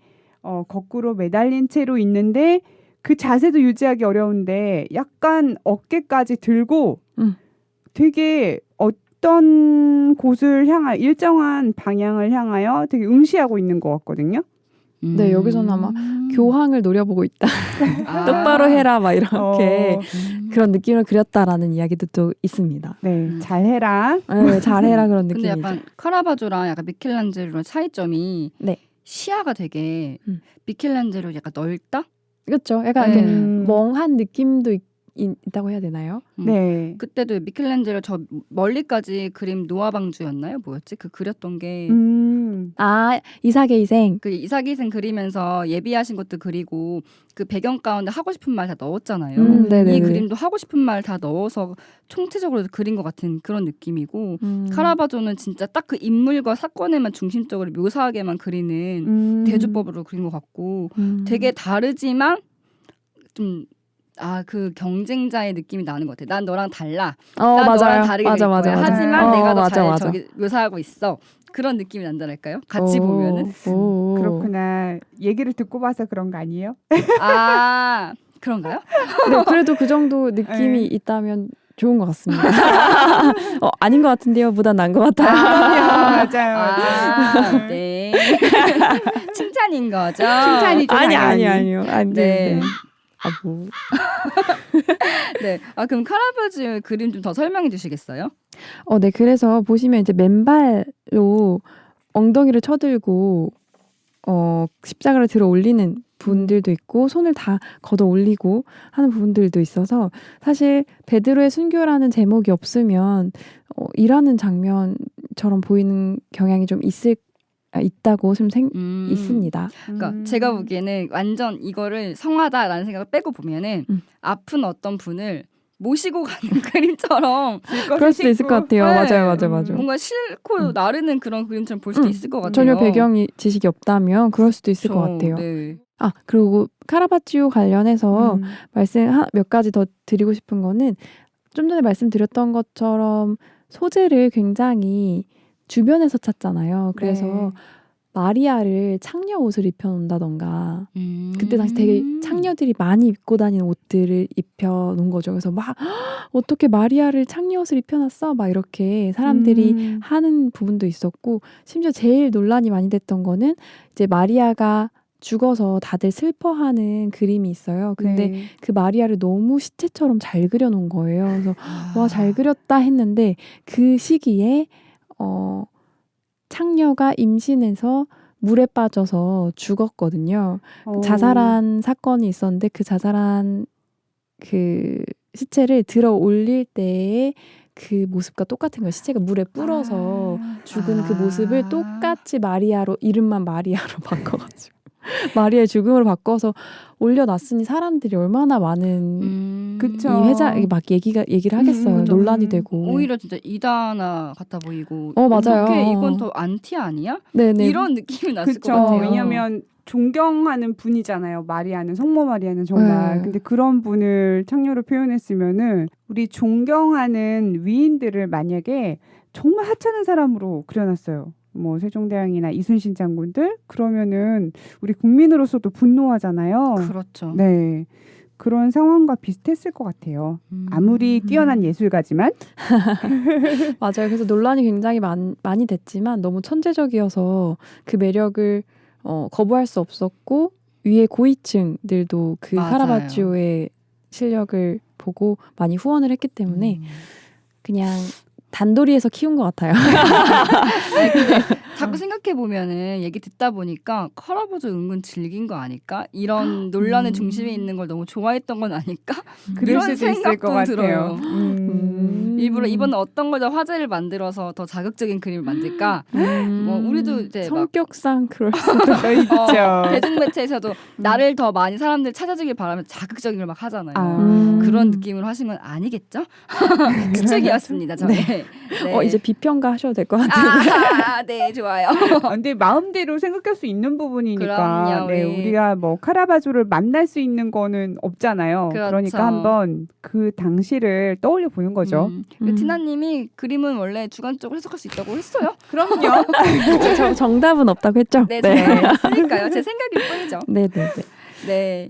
Speaker 3: 거꾸로 매달린 채로 있는데 그 자세도 유지하기 어려운데 약간 어깨까지 들고 되게 어떤 곳을 향하여 일정한 방향을 향하여 되게 응시하고 있는 것 같거든요.
Speaker 5: 네, 여기서는 아마 교황을 노려보고 있다. 똑바로 해라 막 이렇게 그런 느낌을 그렸다라는 이야기도 또 있습니다.
Speaker 3: 네, 잘해라.
Speaker 5: 네, 잘해라 그런
Speaker 4: 근데
Speaker 5: 느낌이죠.
Speaker 4: 약간 카라바조랑 약간 미켈란젤로랑 차이점이
Speaker 5: 네.
Speaker 4: 시야가 되게 미켈란젤로 약간 넓다?
Speaker 5: 그렇죠. 약간
Speaker 4: 네.
Speaker 5: 이렇게 멍한 느낌도 있다고 해야 되나요?
Speaker 3: 네.
Speaker 4: 그때도 미켈란젤로 저 멀리까지 그림 노아방주였나요? 뭐였지? 그 그렸던 게
Speaker 5: 아, 이삭의 희생.
Speaker 4: 그 이삭이생 그리면서 예비하신 것도 그리고 그 배경 가운데 하고 싶은 말 다 넣었잖아요.
Speaker 5: 네네네.
Speaker 4: 이 그림도 하고 싶은 말 다 넣어서 총체적으로 그린 것 같은 그런 느낌이고 카라바조는 진짜 딱 그 인물과 사건에만 중심적으로 묘사하게만 그리는 대조법으로 그린 것 같고 되게 다르지만 좀 그 경쟁자의 느낌이 나는 것 같아. 난 너랑 달라. 난
Speaker 5: 맞아요.
Speaker 4: 너랑 다르게
Speaker 5: 맞아,
Speaker 4: 그릴
Speaker 5: 맞아,
Speaker 4: 거야.
Speaker 5: 맞아.
Speaker 4: 하지만 내가 더 잘
Speaker 5: 맞아.
Speaker 4: 저기 묘사하고 있어. 그런 느낌이 난다랄까요? 같이
Speaker 5: 오,
Speaker 4: 보면은.
Speaker 5: 오.
Speaker 3: 그렇구나. 얘기를 듣고 봐서 그런 거 아니에요?
Speaker 4: 아 그런가요?
Speaker 5: 네, 그래도 그 정도 느낌이
Speaker 3: 네.
Speaker 5: 있다면 좋은 것 같습니다. 아닌 것 같은데요. 보다 난 것 같아요.
Speaker 3: 맞아요.
Speaker 4: 네. 칭찬인 거죠.
Speaker 3: 칭찬이죠.
Speaker 5: 아니요. 아니,
Speaker 4: 네.
Speaker 5: 뭐.
Speaker 4: 네. 그럼 카라바조의 그림 좀 더 설명해 주시겠어요?
Speaker 5: 네. 그래서 보시면 이제 맨발로 엉덩이를 쳐들고 십자가를 들어 올리는 분들도 있고 손을 다 걷어 올리고 하는 부분들도 있어서 사실 베드로의 순교라는 제목이 없으면 일하는 장면처럼 보이는 경향이 좀 있다고 좀 있습니다.
Speaker 4: 그러니까 제가 보기에는 완전 이거를 성화다라는 생각을 빼고 보면은 아픈 어떤 분을 모시고 가는 그림처럼
Speaker 5: 그럴 수도 있을 것 같아요.
Speaker 4: 네.
Speaker 5: 맞아요.
Speaker 4: 뭔가 싫고 나르는 그런 그림처럼 볼 수도 있을 것 같아요.
Speaker 5: 전혀 배경이 지식이 없다면 그럴 수도 있을 것 같아요.
Speaker 4: 네.
Speaker 5: 그리고 카라바치오 관련해서 말씀 몇 가지 더 드리고 싶은 거는 좀 전에 말씀드렸던 것처럼 소재를 굉장히 주변에서 찾잖아요. 그래서 마리아를 창녀 옷을 입혀놓는다던가 그때 당시 되게 창녀들이 많이 입고 다니는 옷들을 입혀놓은 거죠. 그래서 막 어떻게 마리아를 창녀 옷을 입혀놨어? 막 이렇게 사람들이 하는 부분도 있었고 심지어 제일 논란이 많이 됐던 거는 이제 마리아가 죽어서 다들 슬퍼하는 그림이 있어요. 근데 그 마리아를 너무 시체처럼 잘 그려놓은 거예요. 그래서 와, 잘 그렸다 했는데 그 시기에 창녀가 임신해서 물에 빠져서 죽었거든요. 자살한 사건이 있었는데 그 자살한 그 시체를 들어 올릴 때의 그 모습과 똑같은 거예요. 시체가 물에 불어서 죽은 그 모습을 똑같이 마리아로 이름만 마리아로 바꿔가지고 마리아의 죽음으로 바꿔서 올려놨으니 사람들이 얼마나 많은
Speaker 3: 그쵸.
Speaker 5: 이 회자 막 얘기를 하겠어요. 논란이 되고
Speaker 4: 오히려 진짜 이단아 같아 보이고
Speaker 5: 맞아요.
Speaker 4: 어떻게 이건 더 안티 아니야?
Speaker 5: 네네.
Speaker 4: 이런 느낌이 났을
Speaker 3: 그쵸.
Speaker 4: 것 같아요.
Speaker 3: 왜냐하면 존경하는 분이잖아요. 마리아는 성모 마리아는 정말.
Speaker 5: 네.
Speaker 3: 근데 그런 분을 창녀로 표현했으면은 우리 존경하는 위인들을 만약에 정말 하찮은 사람으로 그려놨어요. 뭐 세종대왕이나 이순신 장군들 그러면은 우리 국민으로서도 분노하잖아요.
Speaker 4: 그렇죠.
Speaker 3: 네. 그런 상황과 비슷했을 것 같아요. 아무리 뛰어난 예술가지만
Speaker 5: 맞아요. 그래서 논란이 굉장히 많이 됐지만 너무 천재적이어서 그 매력을 거부할 수 없었고 위에 고위층들도 그
Speaker 4: 맞아요.
Speaker 5: 카라바치오의 실력을 보고 많이 후원을 했기 때문에 그냥 단도리에서 키운 것 같아요.
Speaker 4: 아니, 근데 자꾸 생각해 보면은 얘기 듣다 보니까 카라바조 은근 즐긴 거 아닐까? 이런 논란의 중심에 있는 걸 너무 좋아했던 건 아닐까?
Speaker 3: 그럴
Speaker 4: 이런
Speaker 3: 수도 있을
Speaker 4: 생각도
Speaker 3: 것
Speaker 4: 들어요.
Speaker 3: 같아요.
Speaker 4: 일부러 이번에 어떤 걸 더 화제를 만들어서 더 자극적인 그림을 만들까? 뭐 우리도 이제
Speaker 5: 성격상 그럴 수도
Speaker 3: 있죠.
Speaker 4: 대중매체에서도 나를 더 많이 사람들이 찾아주길 바라면서 자극적인 걸 막 하잖아요. 그런 느낌으로 하신 건 아니겠죠? 추측이었습니다. 저는. 네.
Speaker 5: 이제 비평가 하셔도 될 것 같아요.
Speaker 4: 네, 좋아요.
Speaker 3: 근데 마음대로 생각할 수 있는 부분이니까
Speaker 4: 그럼요,
Speaker 3: 네,
Speaker 4: 우리.
Speaker 3: 우리가 뭐 카라바조를 만날 수 있는 거는 없잖아요.
Speaker 4: 그렇죠.
Speaker 3: 그러니까 한번 그 당시를 떠올려 보는 거죠.
Speaker 4: 티나님이 그림은 원래 주관적으로 해석할 수 있다고 했어요?
Speaker 3: 그럼요.
Speaker 5: 정답은 없다고 했죠?
Speaker 4: 네, 제가 했으니까요. 제 생각일 뿐이죠.
Speaker 5: 네네네.
Speaker 4: 네.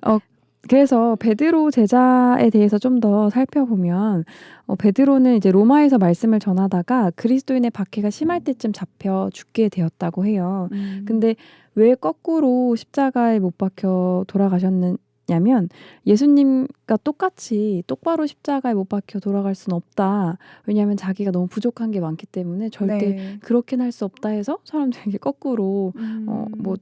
Speaker 5: 그래서 베드로 제자에 대해서 좀 더 살펴보면 베드로는 이제 로마에서 말씀을 전하다가 그리스도인의 박해가 심할 때쯤 잡혀 죽게 되었다고 해요. 근데 왜 거꾸로 십자가에 못 박혀 돌아가셨는 뭐냐면 예수님과 똑같이 똑바로 십자가에 못 박혀 돌아갈 수는 없다. 왜냐하면 자기가 너무 부족한 게 많기 때문에 절대
Speaker 3: 네.
Speaker 5: 그렇게는 할 수 없다 해서 사람들에게 거꾸로 못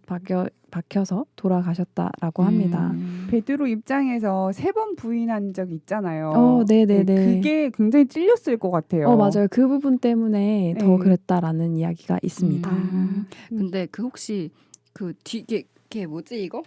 Speaker 5: 박혀서 돌아가셨다라고 합니다.
Speaker 3: 베드로 입장에서 3번 부인한 적 있잖아요.
Speaker 5: 네네네.
Speaker 3: 네, 그게 굉장히 찔렸을 것 같아요.
Speaker 5: 맞아요. 그 부분 때문에 더
Speaker 3: 네.
Speaker 5: 그랬다라는 이야기가 있습니다.
Speaker 4: 근데 그 혹시 그 뒤에 걔 뭐지 이거?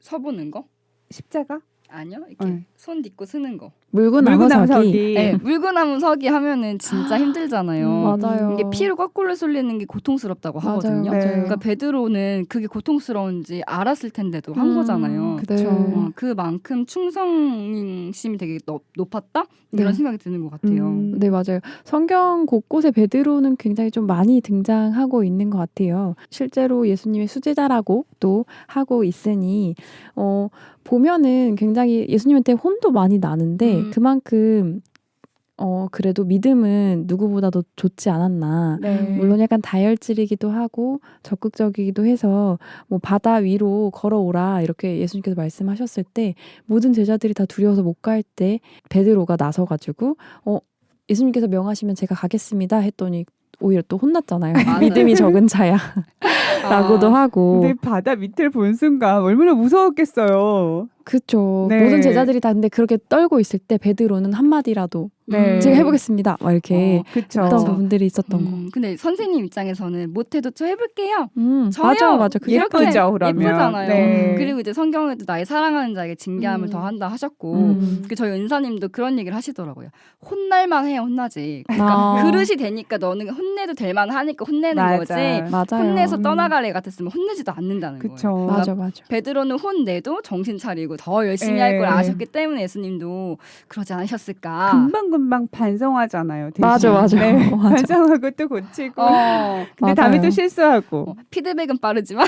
Speaker 4: 서보는 거?
Speaker 3: 십자가?
Speaker 4: 아니요. 이렇게 손 딛고 쓰는 거.
Speaker 5: 물구나무 서기.
Speaker 4: 네, 물구나무 서기 하면은 진짜 힘들잖아요.
Speaker 5: 맞아요.
Speaker 4: 이게 피를 거꾸로 쏠리는 게 고통스럽다고 하거든요.
Speaker 3: 네.
Speaker 4: 그러니까 베드로는 그게 고통스러운지 알았을 텐데도 한 거잖아요.
Speaker 3: 그쵸.
Speaker 4: 그만큼 충성심이 되게 높았다? 이런
Speaker 5: 네.
Speaker 4: 생각이 드는 것 같아요.
Speaker 5: 네, 맞아요. 성경 곳곳에 베드로는 굉장히 좀 많이 등장하고 있는 것 같아요. 실제로 예수님의 수제자라고 또 하고 있으니 보면은 굉장히 예수님한테 혼도 많이 나는데 그만큼 그래도 믿음은 누구보다도 좋지 않았나.
Speaker 3: 네.
Speaker 5: 물론 약간 다혈질이기도 하고 적극적이기도 해서 뭐 바다 위로 걸어오라 이렇게 예수님께서 말씀하셨을 때 모든 제자들이 다 두려워서 못 갈 때 베드로가 나서가지고 예수님께서 명하시면 제가 가겠습니다 했더니 오히려 또 혼났잖아요. 믿음이 적은 자야 라고도 하고.
Speaker 3: 근데 바다 밑을 본 순간 얼마나 무서웠겠어요.
Speaker 5: 그렇죠.
Speaker 3: 네.
Speaker 5: 모든 제자들이 다 근데 그렇게 떨고 있을 때 베드로는 한마디라도
Speaker 3: 네.
Speaker 5: 제가 해보겠습니다. 막 이렇게
Speaker 3: 그쵸.
Speaker 5: 했던 부분들이 있었던 거.
Speaker 4: 근데 선생님 입장에서는 못해도 저 해볼게요.
Speaker 5: 맞아. 그게
Speaker 4: 이렇게
Speaker 3: 예쁘죠, 그러면.
Speaker 4: 예쁘잖아요.
Speaker 3: 네.
Speaker 4: 그리고 이제 성경에도 나의 사랑하는 자에게 징계함을 더한다 하셨고 저희 은사님도 그런 얘기를 하시더라고요. 혼날만 해야 혼나지. 그러니까 그릇이 되니까 너는 혼내도 될 만하니까 혼내는
Speaker 3: 맞아.
Speaker 4: 거지.
Speaker 5: 맞아요.
Speaker 4: 혼내서 떠나갈 애 같았으면 혼내지도 않는다는
Speaker 3: 그쵸.
Speaker 4: 거예요.
Speaker 5: 맞아.
Speaker 4: 베드로는 혼내도 정신 차리고 더 열심히
Speaker 3: 네.
Speaker 4: 할 걸 아셨기 때문에 예수님도 그러지 않으셨을까.
Speaker 3: 금방금방 반성하잖아요. 대신.
Speaker 5: 맞아.
Speaker 3: 네.
Speaker 5: 맞아.
Speaker 3: 반성하고 또 고치고. 근데 다음에
Speaker 5: 맞아요.
Speaker 3: 또 실수하고.
Speaker 4: 피드백은 빠르지만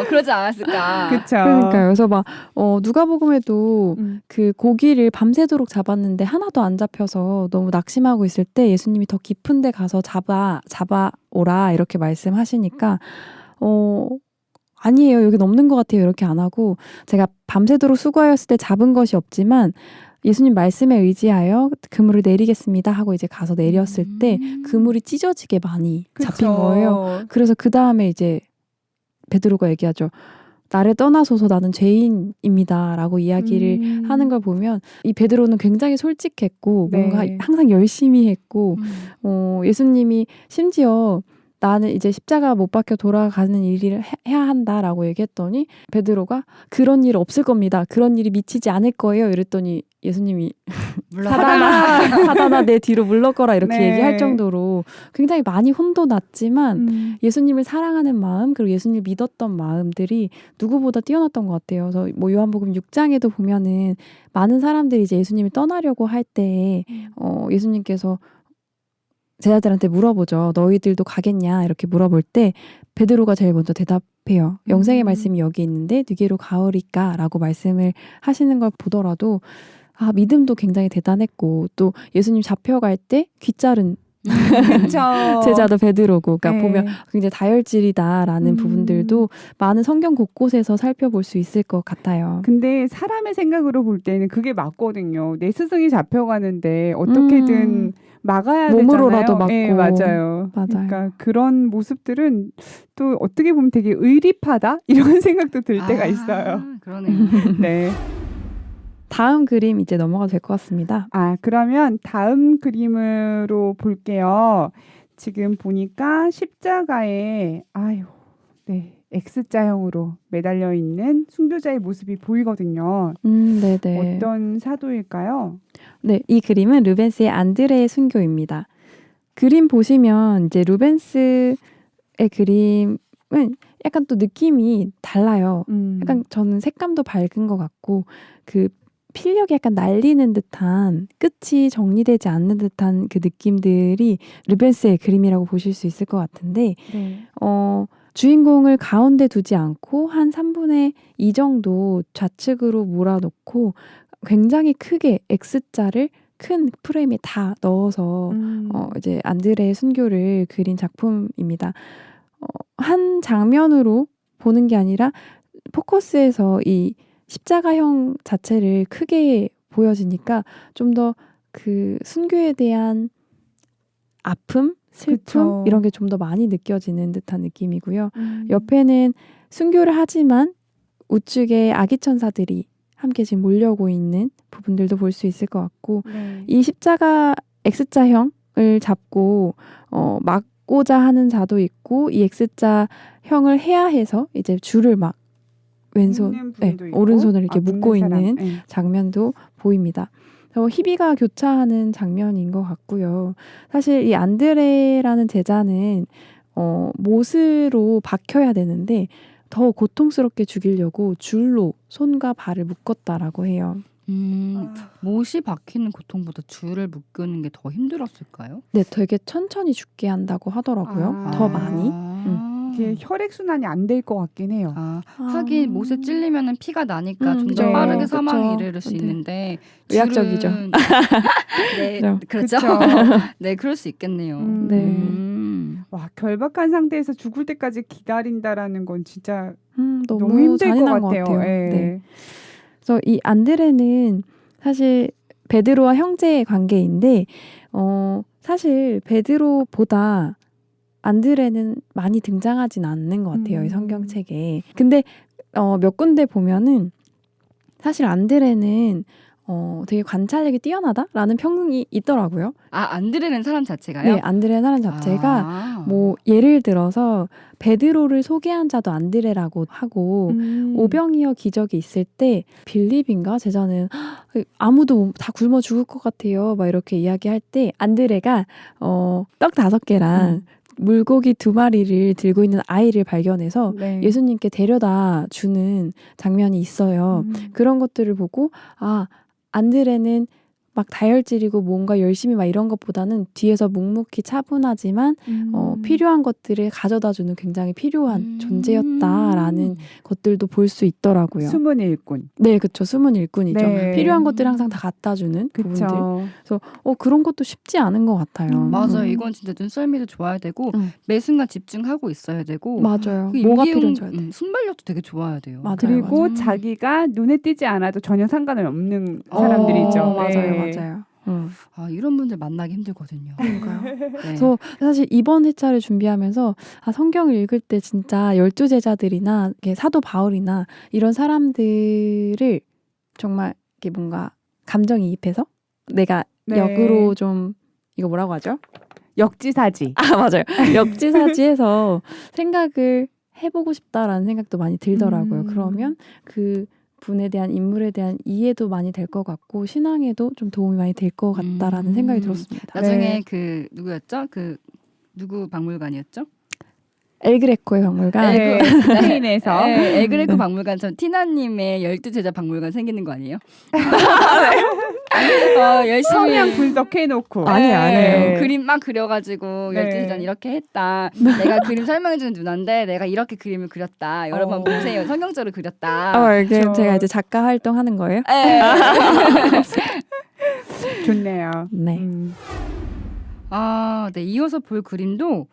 Speaker 4: 그러지 않았을까.
Speaker 3: 그쵸.
Speaker 5: 그러니까요. 그래서 막 누가복음에도 그 고기를 밤새도록 잡았는데 하나도 안 잡혀서 너무 낙심하고 있을 때 예수님이 더 깊은 데 가서 잡아오라 이렇게 말씀하시니까 아니에요. 여기 없는 것 같아요. 이렇게 안 하고 제가 밤새도록 수고하였을 때 잡은 것이 없지만 예수님 말씀에 의지하여 그물을 내리겠습니다 하고 이제 가서 내렸을 때 그물이 찢어지게 많이 잡힌
Speaker 3: 그쵸.
Speaker 5: 거예요. 그래서 그 다음에 이제 베드로가 얘기하죠. 나를 떠나소서 나는 죄인입니다라고 이야기를 하는 걸 보면 이 베드로는 굉장히 솔직했고
Speaker 3: 네.
Speaker 5: 뭔가 항상 열심히 했고 예수님이 심지어 나는 이제 십자가 못 박혀 돌아가는 일을 해야 한다라고 얘기했더니 베드로가 그런 일 없을 겁니다. 그런 일이 미치지 않을 거예요. 이랬더니 예수님이 사단아 내 뒤로 물러거라 이렇게
Speaker 3: 네.
Speaker 5: 얘기할 정도로 굉장히 많이 혼도 났지만 예수님을 사랑하는 마음 그리고 예수님을 믿었던 마음들이 누구보다 뛰어났던 것 같아요. 그래서 뭐 요한복음 6장에도 보면은 많은 사람들이 이제 예수님을 떠나려고 할 때 예수님께서 제자들한테 물어보죠. 너희들도 가겠냐 이렇게 물어볼 때 베드로가 제일 먼저 대답해요. 영생의 말씀이 여기 있는데 누게로 가오리까 라고 말씀을 하시는 걸 보더라도 믿음도 굉장히 대단했고 또 예수님 잡혀갈 때 귀자른
Speaker 3: 그쵸.
Speaker 5: 제자도 베드로고 그러니까
Speaker 3: 네.
Speaker 5: 보면 굉장히 다혈질이다라는 부분들도 많은 성경 곳곳에서 살펴볼 수 있을 것 같아요.
Speaker 3: 근데 사람의 생각으로 볼 때는 그게 맞거든요. 내 스승이 잡혀가는데 어떻게든 막아야
Speaker 5: 몸으로라도
Speaker 3: 되잖아요.
Speaker 5: 막고.
Speaker 3: 네, 맞아요.
Speaker 5: 맞아요.
Speaker 3: 그러니까 그런 모습들은 또 어떻게 보면 되게 의리파다 이런 생각도 들 때가 있어요.
Speaker 4: 그러네요.
Speaker 3: 네.
Speaker 5: 다음 그림 이제 넘어가도 될 것 같습니다.
Speaker 3: 그러면 다음 그림으로 볼게요. 지금 보니까 십자가에 X자형으로 매달려 있는 순교자의 모습이 보이거든요.
Speaker 5: 네네.
Speaker 3: 어떤 사도일까요?
Speaker 5: 네, 이 그림은 루벤스의 안드레의 순교입니다. 그림 보시면 이제 루벤스의 그림은 약간 또 느낌이 달라요. 약간 저는 색감도 밝은 것 같고 그 필력이 약간 날리는 듯한 끝이 정리되지 않는 듯한 그 느낌들이 루벤스의 그림이라고 보실 수 있을 것 같은데
Speaker 3: 네.
Speaker 5: 주인공을 가운데 두지 않고 한 3분의 2 정도 좌측으로 몰아놓고 굉장히 크게 X자를 큰 프레임에 다 넣어서 이제 안드레의 순교를 그린 작품입니다. 한 장면으로 보는 게 아니라 포커스에서 이 십자가형 자체를 크게 보여지니까 좀 더 그 순교에 대한 아픔, 슬픔
Speaker 3: 그쵸.
Speaker 5: 이런 게 좀 더 많이 느껴지는 듯한 느낌이고요. 옆에는 순교를 하지만 우측에 아기 천사들이 함께 지금 몰려오고 있는 부분들도 볼 수 있을 것 같고
Speaker 3: 네.
Speaker 5: 이 십자가 X자형을 잡고 막고자 하는 자도 있고 이 X자형을 해야 해서 이제 줄을 막 왼손,
Speaker 3: 묶는 분도 있고,
Speaker 5: 오른손을 이렇게 묶고
Speaker 3: 묶는 사람.
Speaker 5: 있는
Speaker 3: 네.
Speaker 5: 장면도 보입니다. 희비가 교차하는 장면인 것 같고요. 사실 이 안드레라는 제자는 못으로 박혀야 되는데 더 고통스럽게 죽이려고 줄로 손과 발을 묶었다라고 해요.
Speaker 4: 못이 박히는 고통보다 줄을 묶는 게 더 힘들었을까요?
Speaker 5: 네, 되게 천천히 죽게 한다고 하더라고요.
Speaker 3: 아.
Speaker 5: 더 많이.
Speaker 3: 이게 혈액 순환이 안 될 것 같긴 해요.
Speaker 4: 하긴 못에 찔리면 피가 나니까 좀 더
Speaker 5: 그죠.
Speaker 4: 빠르게
Speaker 5: 그쵸.
Speaker 4: 사망에 이르를 수
Speaker 5: 네.
Speaker 4: 있는데
Speaker 5: 의학적이죠.
Speaker 4: 줄은 네, 그렇죠.
Speaker 3: 그쵸.
Speaker 4: 네, 그럴 수 있겠네요.
Speaker 5: 네.
Speaker 3: 와, 결박한 상태에서 죽을 때까지 기다린다라는 건 진짜
Speaker 5: 너무,
Speaker 3: 너무 힘들 것
Speaker 5: 잔인한
Speaker 3: 같아요.
Speaker 5: 것 같아요.
Speaker 3: 예.
Speaker 5: 네. 그래서 이 안드레는 사실 베드로와 형제의 관계인데 사실 베드로보다 안드레는 많이 등장하진 않는 것 같아요. 이 성경책에. 근데 몇 군데 보면은 사실 안드레는 되게 관찰력이 뛰어나다라는 평이 있더라고요.
Speaker 4: 안드레는 사람 자체가요?
Speaker 5: 네, 안드레라는 사람 자체가 뭐 예를 들어서 베드로를 소개한 자도 안드레라고 하고 오병이어 기적이 있을 때 빌립인가 제자는 아무도 다 굶어 죽을 것 같아요. 막 이렇게 이야기할 때 안드레가 떡 5개랑 물고기 2마리를 들고 있는 아이를 발견해서
Speaker 3: 네.
Speaker 5: 예수님께 데려다 주는 장면이 있어요. 그런 것들을 보고 안드레는 막 다혈질이고 뭔가 열심히 막 이런 것보다는 뒤에서 묵묵히 차분하지만 필요한 것들을 가져다주는 굉장히 필요한 존재였다라는 것들도 볼 수 있더라고요.
Speaker 3: 숨은 일꾼.
Speaker 5: 네, 그렇죠. 숨은 일꾼이죠.
Speaker 3: 네.
Speaker 5: 필요한 것들을 항상 다 갖다주는 부분들.
Speaker 3: 그쵸.
Speaker 5: 그래서 그런 것도 쉽지 않은 것 같아요.
Speaker 4: 맞아요. 이건 진짜 눈썰미도 좋아야 되고 매 순간 집중하고 있어야 되고
Speaker 5: 맞아요.
Speaker 4: 그
Speaker 5: 뭐가
Speaker 4: 임기응,
Speaker 5: 필요한지 알아야 돼.
Speaker 4: 순발력도 되게 좋아야 돼요.
Speaker 5: 맞아요.
Speaker 3: 그리고
Speaker 5: 맞아요.
Speaker 3: 자기가 눈에 띄지 않아도 전혀 상관은 없는 사람들이죠.
Speaker 5: 맞아요,
Speaker 3: 네.
Speaker 5: 맞아요.
Speaker 4: 이런 분들 만나기 힘들거든요.
Speaker 5: 그러니까요.
Speaker 4: 네.
Speaker 5: 그래서 사실 이번 회차를 준비하면서 성경을 읽을 때 진짜 12제자들이나 사도 바울이나 이런 사람들을 정말 이렇게 뭔가 감정이입해서 내가
Speaker 3: 네.
Speaker 5: 역으로 좀 이거 뭐라고 하죠?
Speaker 3: 역지사지.
Speaker 5: 맞아요. 역지사지해서 생각을 해보고 싶다라는 생각도 많이 들더라고요. 그러면 그 분에 대한 인물에 대한 이해도 많이 될 것 같고 신앙에도 좀 도움이 많이 될 것 같다라는 생각이 들었습니다.
Speaker 4: 나중에 그 누구였죠? 그 누구 박물관이었죠?
Speaker 5: 엘그레코의 박물관.
Speaker 3: 네, 스페인에서.
Speaker 4: 네, 엘그레코 박물관처럼 티나님의 12제자 박물관 생기는 거 아니에요? 열심히
Speaker 3: 성향 분석해놓고.
Speaker 5: 아니에요.
Speaker 4: 그림 막 그려가지고
Speaker 3: 네.
Speaker 4: 12제자는 이렇게 했다. 내가 그림 설명해주는 누나인데 내가 이렇게 그림을 그렸다. 여러분 보세요. 성경적으로 그렸다.
Speaker 5: 이게
Speaker 3: 그렇죠.
Speaker 5: 제가 이제 작가 활동하는 거예요?
Speaker 4: 네.
Speaker 3: 좋네요.
Speaker 5: 네.
Speaker 4: 네. 이어서 볼 그림도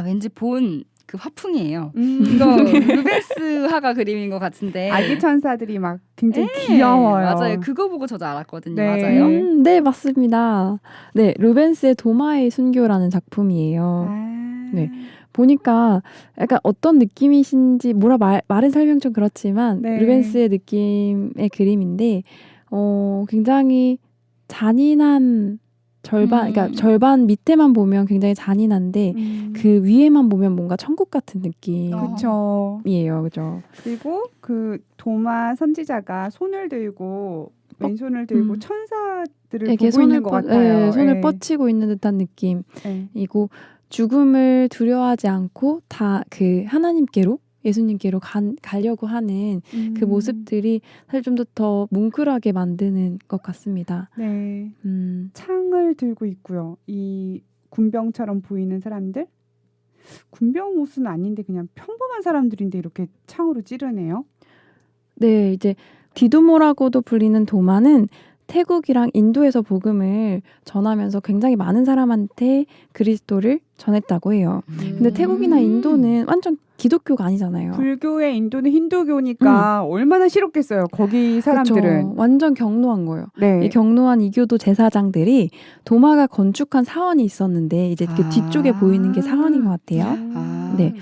Speaker 4: 왠지 본 그 화풍이에요. 이거 루벤스 화가 그림인 것 같은데.
Speaker 3: 아기 천사들이 막 굉장히 귀여워요.
Speaker 4: 맞아요. 그거 보고 저도 알았거든요.
Speaker 3: 네.
Speaker 4: 맞아요.
Speaker 5: 네, 맞습니다. 네, 루벤스의 도마의 순교라는 작품이에요. 네. 보니까 약간 어떤 느낌이신지 말은 설명 좀 그렇지만
Speaker 3: 네.
Speaker 5: 루벤스의 느낌의 그림인데 굉장히 잔인한 그러니까 절반 밑에만 보면 굉장히 잔인한데 그 위에만 보면 뭔가 천국 같은 느낌이에요.
Speaker 3: 그렇죠.
Speaker 5: 그죠?
Speaker 3: 그리고 그 도마 선지자가 손을 들고 왼손을 들고 천사들을 보고 있는 것 같아요.
Speaker 5: 네, 손을
Speaker 3: 네.
Speaker 5: 뻗치고 있는 듯한 느낌이고
Speaker 3: 네.
Speaker 5: 죽음을 두려워하지 않고 다 그 하나님께로 예수님께로 가려고 하는 그 모습들이 사실 좀 더 뭉클하게 만드는 것 같습니다.
Speaker 3: 네. 창을 들고 있고요. 이 군병처럼 보이는 사람들. 군병 옷은 아닌데 그냥 평범한 사람들인데 이렇게 창으로 찌르네요.
Speaker 5: 네, 이제 디두모라고도 불리는 도마는 태국이랑 인도에서 복음을 전하면서 굉장히 많은 사람한테 그리스도를 전했다고 해요. 근데 태국이나 인도는 완전 기독교가 아니잖아요.
Speaker 3: 불교의 인도는 힌두교니까 얼마나 싫었겠어요. 거기 사람들은.
Speaker 5: 그쵸. 완전 경노한 거예요.
Speaker 3: 네.
Speaker 5: 이 경노한 이교도 제사장들이 도마가 건축한 사원이 있었는데 이제 그 뒤쪽에 보이는 게 사원인 것 같아요.
Speaker 4: 아.
Speaker 5: 네.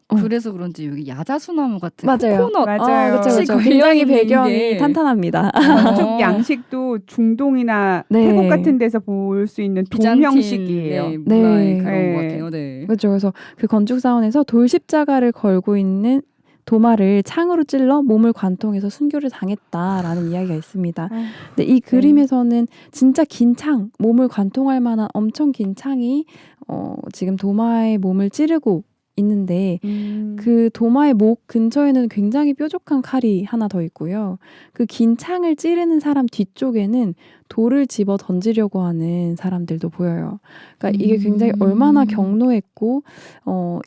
Speaker 4: 그래서 그런지 여기 야자수나무 같은
Speaker 5: 맞아요.
Speaker 4: 코코넛
Speaker 3: 맞아요.
Speaker 5: 그쵸, 그쵸.
Speaker 4: 혹시
Speaker 5: 굉장히
Speaker 4: 걸려 있는
Speaker 5: 배경이
Speaker 4: 게-
Speaker 5: 탄탄합니다.
Speaker 3: 건축 양식도 중동이나
Speaker 5: 네.
Speaker 3: 태국 같은 데서 볼 수 있는
Speaker 4: 비잔틴,
Speaker 3: 동형식이에요.
Speaker 4: 네, 문화의
Speaker 5: 네.
Speaker 4: 그런
Speaker 3: 네.
Speaker 4: 것 같아요. 네.
Speaker 5: 그렇죠. 그래서 그 건축 사원에서 돌 십자가를 걸고 있는 도마를 창으로 찔러 몸을 관통해서 순교를 당했다라는 이야기가 있습니다. 근데 이 그림에서는 진짜 긴 창, 몸을 관통할 만한 엄청 긴 창이 지금 도마의 몸을 찌르고 있는데 그 도마의 목 근처에는 굉장히 뾰족한 칼이 하나 더 있고요. 그 긴 창을 찌르는 사람 뒤쪽에는 돌을 집어 던지려고 하는 사람들도 보여요. 그러니까 이게 굉장히 얼마나 경노했고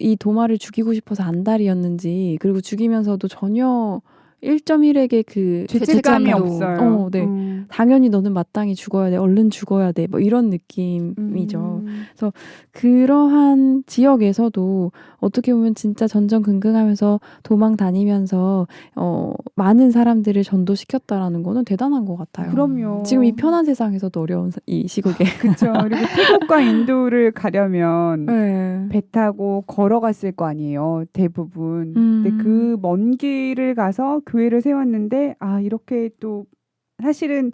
Speaker 5: 이 도마를 죽이고 싶어서 안달이었는지, 그리고 죽이면서도 전혀 1.1에게 그
Speaker 3: 죄책감이
Speaker 4: 죄책감도-
Speaker 3: 없어요.
Speaker 5: 네. 당연히 너는 마땅히 죽어야 돼, 얼른 죽어야 돼, 뭐 이런 느낌이죠. 그러한 지역에서도 어떻게 보면 진짜 전전긍긍하면서 도망 다니면서 많은 사람들을 전도시켰다라는 거는 대단한 것 같아요.
Speaker 3: 그럼요.
Speaker 5: 지금 이 편한 세상에서도 어려운 이 시국에.
Speaker 3: 그렇죠. 그리고 태국과 인도를 가려면
Speaker 5: 네.
Speaker 3: 배 타고 걸어갔을 거 아니에요. 대부분. 근데 그 먼 길을 가서 교회를 세웠는데 이렇게 또 사실은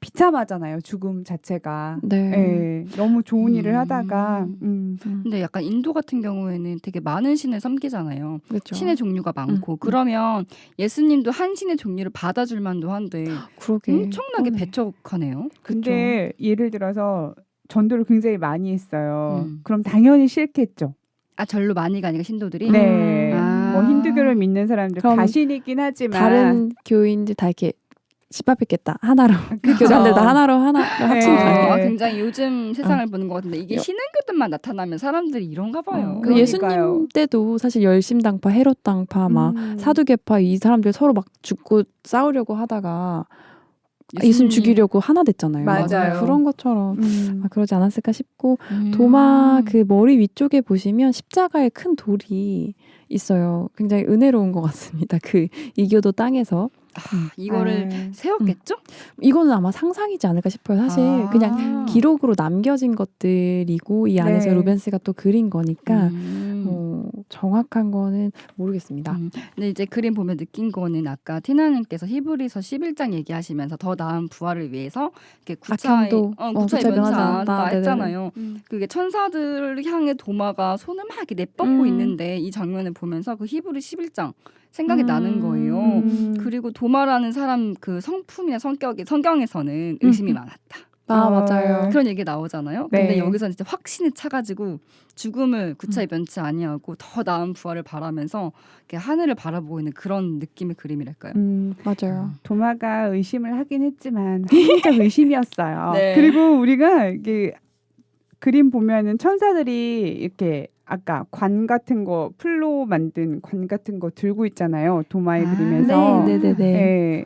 Speaker 3: 비참하잖아요. 죽음 자체가.
Speaker 5: 네.
Speaker 3: 예, 너무 좋은 일을 하다가
Speaker 4: 근데 약간 인도 같은 경우에는 되게 많은 신을 섬기잖아요.
Speaker 5: 그렇죠.
Speaker 4: 신의 종류가 많고 그러면 예수님도 한 신의 종류를 받아줄 만도 한데
Speaker 5: 그러게.
Speaker 4: 엄청나게
Speaker 5: 그러네.
Speaker 4: 배척하네요.
Speaker 3: 근데 예를 들어서 전도를 굉장히 많이 했어요.
Speaker 4: 음.
Speaker 3: 그럼 당연히 싫겠죠.
Speaker 4: 아 절로 많이 가니까 신도들이
Speaker 3: 네.
Speaker 4: 아.
Speaker 3: 뭐 힌두교를 믿는 사람들
Speaker 5: 그럼
Speaker 3: 가신이긴 하지만
Speaker 5: 다른 교인들 다 이렇게 집합했겠다. 하나로.
Speaker 3: 그쵸.
Speaker 5: 교단들 다 하나로 합친다.
Speaker 3: 네.
Speaker 4: 굉장히 요즘 세상을 보는 것 같은데 이게 신흥교들만 나타나면 사람들이 이런가 봐요.
Speaker 5: 그
Speaker 3: 그러니까요.
Speaker 5: 예수님 때도 사실 열심당파, 헤롯당파, 막 사두개파 이 사람들 서로 막 죽고 싸우려고 하다가 예수님 죽이려고 하나 됐잖아요.
Speaker 3: 맞아요.
Speaker 5: 그런 것처럼 그러지 않았을까 싶고
Speaker 4: 음.
Speaker 5: 도마 그 머리 위쪽에 보시면 십자가의 큰 돌이 있어요. 굉장히 은혜로운 것 같습니다. 그 이교도 땅에서
Speaker 4: 이거를 세웠겠죠?
Speaker 5: 이거는 아마 상상이지 않을까 싶어요. 사실 그냥 기록으로 남겨진 것들이고 이 안에서
Speaker 3: 네.
Speaker 5: 루벤스가 또 그린 거니까 정확한 거는 모르겠습니다.
Speaker 4: 근데 이제 그림 보면 느낀 거는 아까 티나님께서 히브리서 11장 얘기하시면서 더 나은 부활을 위해서 이렇게 구차히
Speaker 5: 악행도,
Speaker 4: 구차히
Speaker 5: 구차히
Speaker 4: 면하지
Speaker 5: 면하지
Speaker 4: 않았다
Speaker 5: 않았다.
Speaker 4: 했잖아요. 그게 천사들을 향해 도마가 손을 막 이렇게 내뻗고 있는데 이 장면을 보면서 그 히브리 11장 생각이 나는 거예요. 그리고 도마라는 사람 그 성품이나 성격이 성경에서는 의심이 많았다.
Speaker 5: 맞아요.
Speaker 4: 그런 얘기 나오잖아요.
Speaker 3: 네.
Speaker 4: 근데 여기서 진짜 확신에 차가지고 죽음을 구차히 면치 아니하고 더 나은 부활을 바라면서 이렇게 하늘을 바라보고 있는 그런 느낌의 그림이랄까요?
Speaker 5: 맞아요.
Speaker 3: 도마가 의심을 하긴 했지만 합리적 의심이었어요.
Speaker 4: 네.
Speaker 3: 그리고 우리가 이게 그림 보면은 천사들이 이렇게 아까 관 같은 거 풀로 만든 관 같은 거 들고 있잖아요. 도마의 그림에서.
Speaker 5: 네네네.
Speaker 3: 네.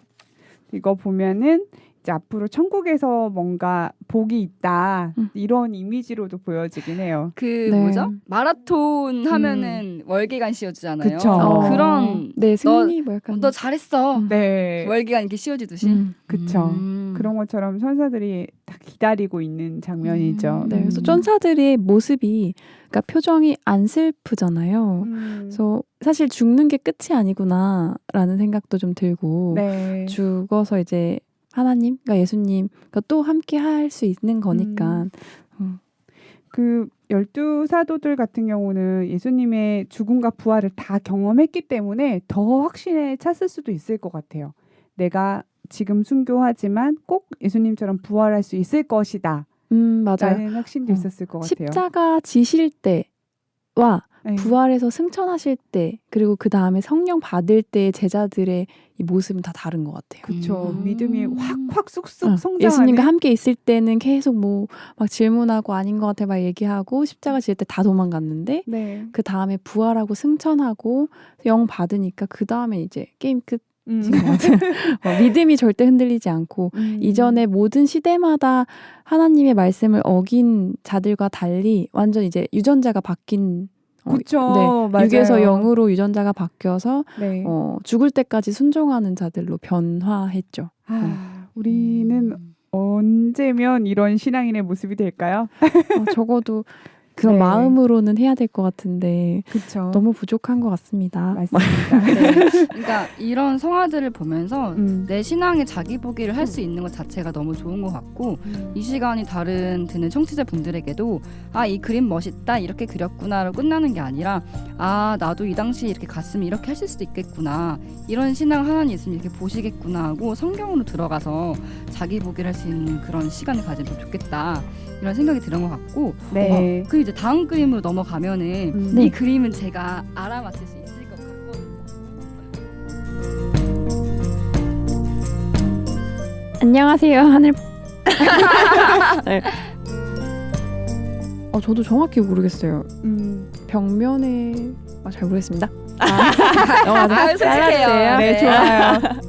Speaker 3: 이거 보면은 이제 앞으로 천국에서 뭔가 복이 있다 이런 이미지로도 보여지긴 해요.
Speaker 4: 그
Speaker 5: 네.
Speaker 4: 뭐죠? 마라톤 하면은 월계관 씌워주잖아요.
Speaker 3: 그쵸.
Speaker 4: 그런
Speaker 5: 네, 승리 뭐 약간
Speaker 4: 너 잘했어.
Speaker 3: 네,
Speaker 4: 월계관 이렇게 씌워주듯이.
Speaker 3: 그쵸. 그런 것처럼 천사들이 다 기다리고 있는 장면이죠.
Speaker 5: 네, 그래서 천사들의 모습이 그러니까 표정이 안 슬프잖아요. 그래서 사실 죽는 게 끝이 아니구나라는 생각도 좀 들고
Speaker 3: 네.
Speaker 5: 죽어서 이제 하나님, 그러니까 예수님과 또 함께 할 수 있는 거니까.
Speaker 3: 그 12사도들 같은 경우는 예수님의 죽음과 부활을 다 경험했기 때문에 더 확신에 찼을 수도 있을 것 같아요. 내가 지금 순교하지만 꼭 예수님처럼 부활할 수 있을 것이다.
Speaker 5: 맞아요.
Speaker 3: 라는 확신도 있었을 것 같아요.
Speaker 5: 십자가 지실 때와
Speaker 3: 네.
Speaker 5: 부활해서 승천하실 때, 그리고 그 다음에 성령 받을 때 제자들의 이 모습은 다 다른 것 같아요.
Speaker 3: 그렇죠. 믿음이 확확 쑥쑥 성장하는.
Speaker 5: 예수님과 함께 있을 때는 계속 뭐 막 질문하고 아닌 것 같아 막 얘기하고 십자가 지을 때 다 도망갔는데
Speaker 3: 네.
Speaker 5: 그 다음에 부활하고 승천하고 영 받으니까 그 다음에 이제 게임 끝 것 같아요. 믿음이 절대 흔들리지 않고 이전에 모든 시대마다 하나님의 말씀을 어긴 자들과 달리 완전 이제 유전자가 바뀐
Speaker 3: 그쵸,
Speaker 5: 네,
Speaker 3: 맞아요.
Speaker 5: 육에서 영으로 유전자가 바뀌어서
Speaker 3: 네.
Speaker 5: 죽을 때까지 순종하는 자들로 변화했죠.
Speaker 3: 우리는 언제면 이런 신앙인의 모습이 될까요?
Speaker 5: 적어도 그런
Speaker 3: 네.
Speaker 5: 마음으로는 해야 될 것 같은데
Speaker 3: 그렇죠.
Speaker 5: 너무 부족한 것 같습니다.
Speaker 3: 맞습니다.
Speaker 4: 네. 그러니까 이런 성화들을 보면서
Speaker 3: 네.
Speaker 4: 내 신앙의 자기 보기를 할 수 있는 것 자체가 너무 좋은 것 같고 이 시간이 다른 듣는 청취자분들에게도 아, 이 그림 멋있다 이렇게 그렸구나로 끝나는 게 아니라 아, 나도 이 당시에 이렇게 갔으면 이렇게 하실 수도 있겠구나, 이런 신앙 하나님 있으면 이렇게 보시겠구나 하고 성경으로 들어가서 자기 보기를 할 수 있는 그런 시간을 가지면 좋겠다, 이런 생각이 드는 것 같고
Speaker 3: 네.
Speaker 4: 그 이제 다음 그림으로 넘어가면은
Speaker 5: 네.
Speaker 4: 이 그림은 제가 알아맞힐 수 있을 것 같거든요.
Speaker 5: 안녕하세요, 하늘. 네. 저도 정확히 모르겠어요. 벽면에 잘 모르겠습니다.
Speaker 4: 솔직해요.
Speaker 3: 네, 좋아요.